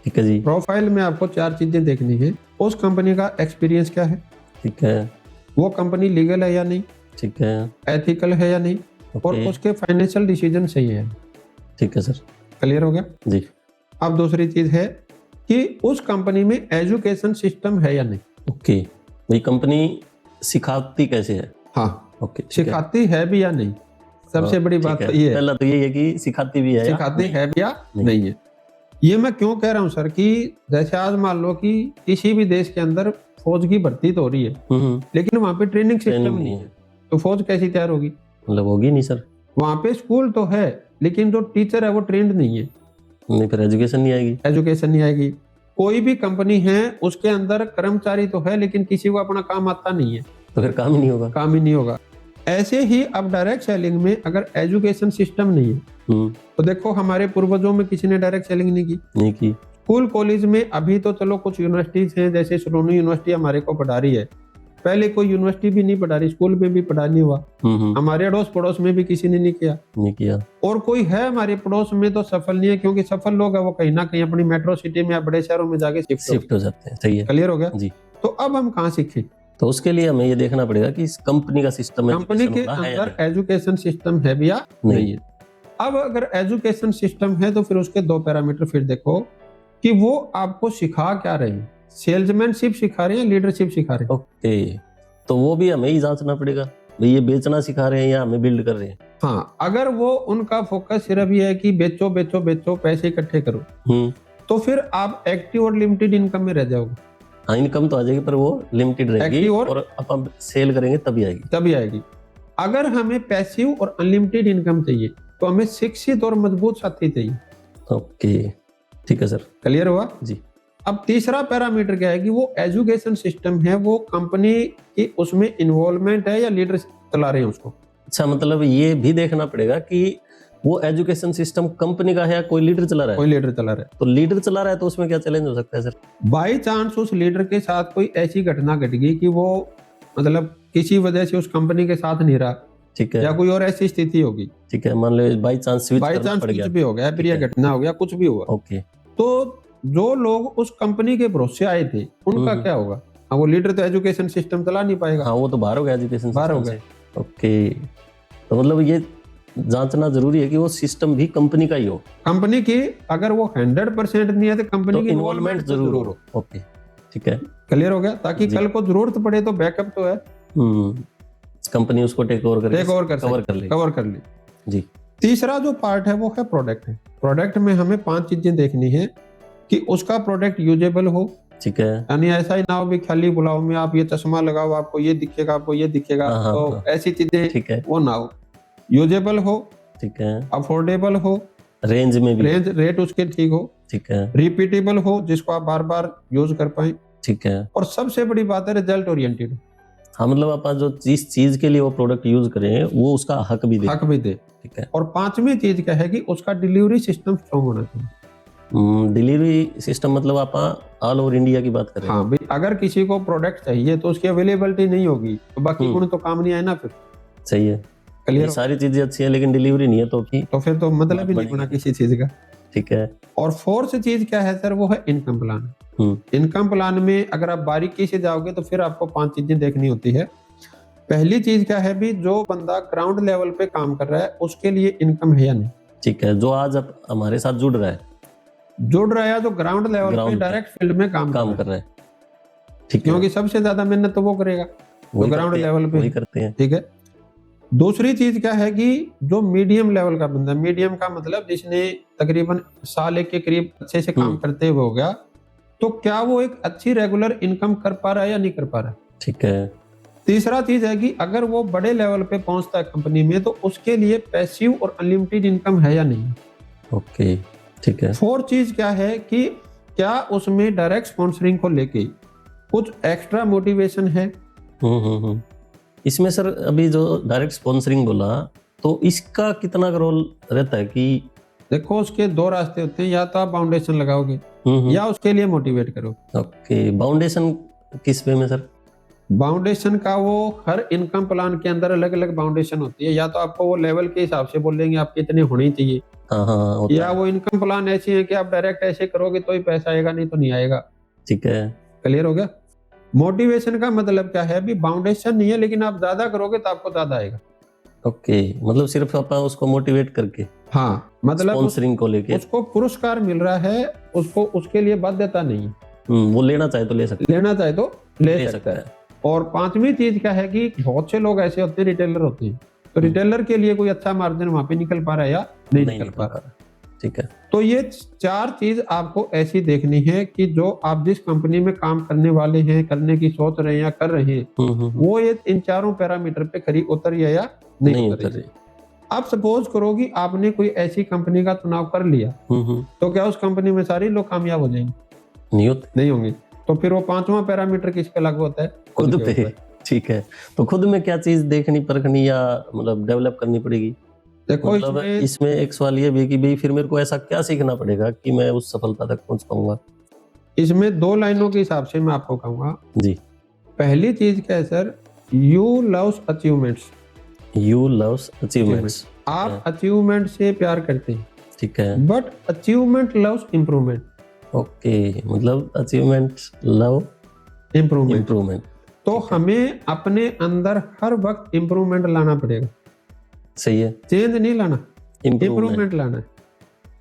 ठीक है जी। प्रोफाइल में आपको 4 चीजें देखनी है। उस कंपनी का एक्सपीरियंस क्या है, ठीक है। वो कंपनी लीगल है या नहीं, ठीक है। एथिकल है या नहीं, और ओके। उसके फाइनेंशियल डिसीजन सही है। ठीक है सर। क्लियर हो गया। जी। अब दूसरी चीज है कि उस कंपनी में एजुकेशन सिस्टम है या नहीं। ओके, भाई कंपनी सिखाती कैसे है? हाँ, ओके, ठीक है। सिखाती है भी या नहीं, सबसे बड़ी ठीक बात है। तो ये है, पहला तो ये है कि सिखाती भी है या सिखाती नहीं? है भी या नहीं। नहीं है। ये मैं क्यों कह रहा हूँ सर कि जैसे आज मान लो कि किसी भी देश के अंदर फौज की भर्ती तो हो रही है, लेकिन वहां पे ट्रेनिंग सिस्टम नहीं है, तो फौज कैसी तैयार होगी? मतलब होगी नहीं सर। वहां पे स्कूल तो है, लेकिन जो टीचर है वो ट्रेंड नहीं है, नहीं, फिर एजुकेशन नहीं आएगी। एजुकेशन नहीं आएगी। कोई भी कंपनी है उसके अंदर कर्मचारी तो है, लेकिन किसी को अपना काम आता नहीं है, तो फिर काम ही नहीं होगा। काम ही नहीं होगा। ऐसे ही अब डायरेक्ट सेलिंग में अगर एजुकेशन सिस्टम नहीं है, तो देखो हमारे पूर्वजों में किसी ने डायरेक्ट सेलिंग नहीं की। नहीं की। स्कूल कॉलेज में अभी तो चलो कुछ यूनिवर्सिटीज हैं, जैसे सोलोनी यूनिवर्सिटी हमारे को पढ़ा रही है, पहले कोई यूनिवर्सिटी भी नहीं पढ़ा रही, स्कूल में भी पढ़ा नहीं हुआ। हमारे अड़ोस पड़ोस में भी किसी ने नहीं किया, नहीं किया। और कोई है हमारे पड़ोस में तो सफल नहीं है, क्योंकि सफल लोग है वो कहीं ना कहीं अपनी मेट्रो सिटी में या बड़े शहरों में जाके शिफ्ट हो जाते हैं। सही है। क्लियर हो गया जी। तो अब हम कहाँ सीखे? तो उसके लिए हमें ये देखना पड़ेगा कि इस कंपनी का सिस्टम कंपनी के अंदर एजुकेशन सिस्टम है भी या नहीं है। अब अगर एजुकेशन सिस्टम है तो फिर उसके 2 पैरामीटर फिर देखो कि वो आपको सिखा क्या रहे हैं, सेल्समैनशिप सिखा रहे हैं, लीडरशिप सिखा रहे हैं। ओके, तो वो भी हमें ही जांचना पड़ेगा, भाई ये बेचना सिखा रहे हैं या हमें बिल्ड कर रहे हैं। हाँ, अगर वो उनका फोकस सिर्फ ये है कि बेचो बेचो बेचो, पैसे इकट्ठे करो, तो फिर आप एक्टिव और लिमिटेड इनकम में रह जाओगे। हाँ, इनकम तो आ जाएगी पर वो लिमिटेड रहेगी, और अपन सेल करेंगे तभी आएगी। अगर हमें पैसिव और अनलिमिटेड इनकम चाहिए तो हमें शिक्षित और मजबूत साथी चाहिए। ओके, ठीक है सर। क्लियर हुआ जी। अब तीसरा पैरामीटर क्या है कि वो एजुकेशन सिस्टम है, वो कंपनी की उसमें इन्वॉल्वमेंट है या लीडर चला रहे हैं उसको। अच्छा, मतलब ये भी देखना पड़ेगा कि वो एजुकेशन सिस्टम कंपनी का है या कोई लीडर चला रहा है। कोई लीडर चला रहा है। तो लीडर चला रहा है तो उसमें क्या चैलेंज हो सकता है सर? बाई चांस उस लीडर के साथ कोई ऐसी घटना घट गई कि वो मतलब किसी वजह से उस कंपनी के साथ नहीं रहा, ठीक है, या कोई और ऐसी स्थिति होगी, ठीक है, मान लो बाई चांस कुछ भी हो गया, फिर यह घटना हो गया, कुछ भी हुआ, ओके, तो जो लोग उस कंपनी के भरोसे आए थे उनका क्या होगा? हाँ, वो लीडर तो एजुकेशन सिस्टम चला नहीं पाएगा। हाँ, वो तो बाहर हो गया, एजुकेशन बाहर हो गया। ओके, तो मतलब ये जांचना जरूरी है कि वो सिस्टम भी कंपनी का ही हो। कंपनी की अगर वो 100% नहीं है तो कंपनी की इन्वॉल्वमेंट जरूर हो। ओके, ठीक है, क्लियर हो गया, ताकि कल को जरूरत पड़े तो बैकअप तो है, कंपनी उसको टेक ओवर कवर कर ले। जी। तीसरा जो पार्ट है वो है प्रोडक्ट है। प्रोडक्ट में हमें 5 चीजें देखनी है कि उसका प्रोडक्ट यूजेबल हो, ठीक है, यानी ऐसा ही ना हो भी खाली बुलाओ में आप ये चश्मा लगाओ आपको ये दिखेगा, आपको ये दिखेगा, तो ऐसी चीजें ठीक है, वो ना हो। यूजेबल हो, ठीक है, अफोर्डेबल हो, रेंज में भी रेट उसके ठीक हो, ठीक है, रिपीटेबल हो जिसको आप बार बार यूज कर पाए, ठीक है, और सबसे बड़ी बात है रिजल्ट ओरिएंटेड। हाँ, मतलब अपन जो जिस चीज के लिए वो प्रोडक्ट यूज करें वो उसका हक भी दे। ठीक है। और 5वीं चीज क्या है कि उसका डिलीवरी सिस्टम स्ट्रॉन्ग होना चाहिए। डिलीवरी सिस्टम मतलब आप ऑल ओवर इंडिया की बात करें। हाँ भाई, अगर किसी को प्रोडक्ट चाहिए तो उसकी अवेलेबिलिटी नहीं होगी तो बाकी गुण तो काम नहीं आए ना फिर। सही है, क्लियर। सारी चीजें अच्छी है लेकिन डिलीवरी नहीं है तो फिर तो मतलब ही नहीं बना किसी चीज का। ठीक है। और 4th चीज क्या है सर, वो है इनकम प्लान। इनकम प्लान में अगर आप बारीकी से जाओगे तो फिर आपको 5 चीजें देखनी होती है। पहली चीज क्या है भी, जो बंदा ग्राउंड लेवल पे काम कर रहा है उसके लिए इनकम है या नहीं। ठीक है, जो आज अब हमारे साथ जुड़ रहा है जो ग्राउंड लेवल पे डायरेक्ट फील्ड में काम कर रहा है। ठीक है, क्योंकि सबसे ज्यादा मेहनत तो वो करेगा जो ग्राउंड लेवल पे करते हैं। ठीक है। दूसरी चीज क्या है कि जो मीडियम लेवल का बंदा, मीडियम का मतलब जिसने तकरीबन साल 1 के करीब अच्छे से काम करते हुए हो गया, तो क्या वो एक अच्छी रेगुलर इनकम कर पा रहा है या नहीं कर पा रहा है। ठीक है। तीसरा चीज है कि अगर वो बड़े लेवल पे पहुंचता है कंपनी में तो उसके लिए पैसिव और अनलिमिटेड इनकम है या नहीं। ओके, ठीक है। 4th चीज क्या है कि क्या उसमें डायरेक्ट स्पॉन्सरिंग को लेके कुछ एक्स्ट्रा मोटिवेशन है। इसमें सर अभी जो डायरेक्ट स्पॉन्सरिंग बोला तो इसका कितना रोल रहता है कि देखो उसके 2 रास्ते होते हैं, या तो आप फाउंडेशन लगाओगे या उसके लिए मोटिवेट करो। ओके, फाउंडेशन किस वे में सर? बाउंडेशन का वो हर इनकम प्लान के अंदर अलग अलग बाउंडेशन होती है, या तो आपको वो लेवल के हिसाब से बोलेंगे आपके इतने होने चाहिए, हाँ हाँ होता या है। वो इनकम प्लान ऐसी है कि आप डायरेक्ट ऐसे करोगे तो ही पैसा आएगा, नहीं तो नहीं आएगा। ठीक है। क्लियर हो गया? मोटिवेशन का मतलब क्या है, अभी बाउंडेशन नहीं है लेकिन आप ज्यादा करोगे तो आपको ज्यादा आएगा। ओके, मतलब सिर्फ अपन उसको मोटिवेट करके हाँ, मतलब स्पॉन्सरिंग को लेके उसको पुरस्कार मिल रहा है, उसको उसके लिए बाध्यता नहीं है, वो लेना चाहे तो ले सकते लेना चाहे तो ले सकता है। और पांचवी चीज क्या है कि बहुत से लोग ऐसे होते हैं, रिटेलर होते हैं, तो रिटेलर के लिए कोई अच्छा मार्जिन वहां पे निकल पा रहा है या नहीं निकल पा रहा। ठीक है। तो ये चार चीज आपको ऐसी देखनी है कि जो आप जिस कंपनी में काम करने वाले हैं, करने की सोच रहे हैं या कर रहे हैं, वो ये इन चारों पैरामीटर पे खरी उतर या नहीं उतर रही। आप सपोज करो कि आपने कोई ऐसी कंपनी का चुनाव कर लिया, तो क्या उस कंपनी में सारे लोग कामयाब हो जाएंगे? नहीं होंगे। तो फिर वो पांचवा पैरामीटर किस पे लागू होता है? खुद पे। ठीक है, तो खुद में क्या चीज देखनी परखनी या मतलब डेवलप करनी पड़ेगी? देखो मतलब इसमें एक सवाल ये भी कि भाई फिर मेरे को ऐसा क्या सीखना पड़ेगा कि मैं उस सफलता तक पहुंच पाऊंगा? इसमें दो लाइनों के हिसाब से मैं आपको कहूंगा जी। पहली चीज क्या है sir, you loves achievements. You loves achievements. आप अचीवमेंट से प्यार करते हैं, ठीक है, but achievement loves improvement. Okay, मतलब अचीवमेंट लव इम्प्रूवमेंट। तो हमें अपने अंदर हर वक्त इम्प्रूवमेंट लाना पड़ेगा। सही है, चेंज नहीं लाना, इम्प्रूवमेंट लाना है।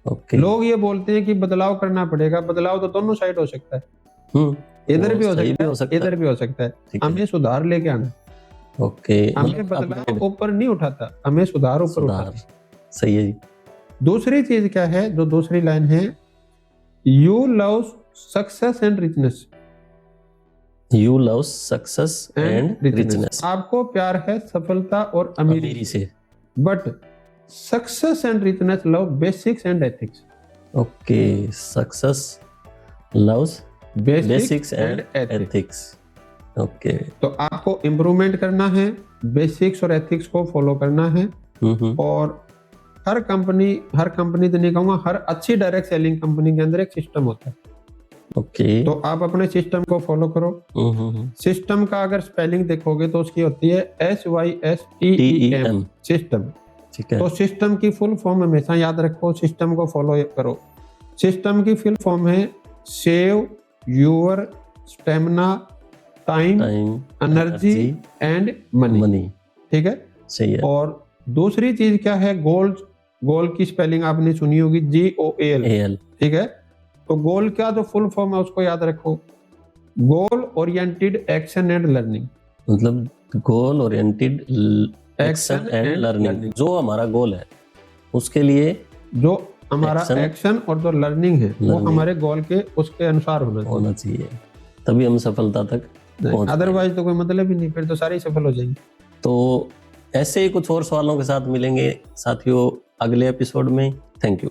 ओके। लोग ये बोलते हैं कि बदलाव करना पड़ेगा, बदलाव तो दोनों साइड हो सकता है, इधर भी हो सकता है, इधर भी हो सकता है। हमें सुधार लेके आना। ओके, हमें बदलाव ऊपर नहीं उठाता, हमें सुधार ऊपर उठाता। सही है जी। दूसरी चीज क्या है, जो दूसरी लाइन है, you love success and richness. You love success and richness. आपको प्यार है सफलता और अमीरी से, but success and richness love basics and ethics. Okay, success loves basics and ethics. Okay, तो आपको इम्प्रूवमेंट करना है, बेसिक्स और एथिक्स को फॉलो करना है। और हर कंपनी तो नहीं कहूंगा, हर अच्छी डायरेक्ट सेलिंग कंपनी के अंदर एक सिस्टम होता है। ओके, तो आप अपने सिस्टम को फॉलो करो। सिस्टम का अगर स्पेलिंग देखोगे तो उसकी होती है SYSTEM, सिस्टम। ठीक है। तो सिस्टम की फुल फॉर्म हमेशा याद रखो, सिस्टम को फॉलो करो। सिस्टम की फुल फॉर्म है save your stamina, time, energy and money. ठीक है, सही है। और दूसरी चीज क्या है, गोल की स्पेलिंग आपने सुनी होगी, GOAL। ठीक है, तो गोल का जो फुल फॉर्म है उसको याद रखो, goal oriented action and learning. मतलब goal oriented action and learning. जो हमारा गोल है उसके लिए जो हमारा एक्शन और जो लर्निंग है वो हमारे गोल के उसके अनुसार होना चाहिए, तभी हम सफलता तक पहुंच। अदरवाइज तो कोई मतलब ही नहीं, फिर तो सारे सफल हो जाएंगे। तो ऐसे ही कुछ और सवालों के साथ मिलेंगे साथियों अगले एपिसोड में। Thank you.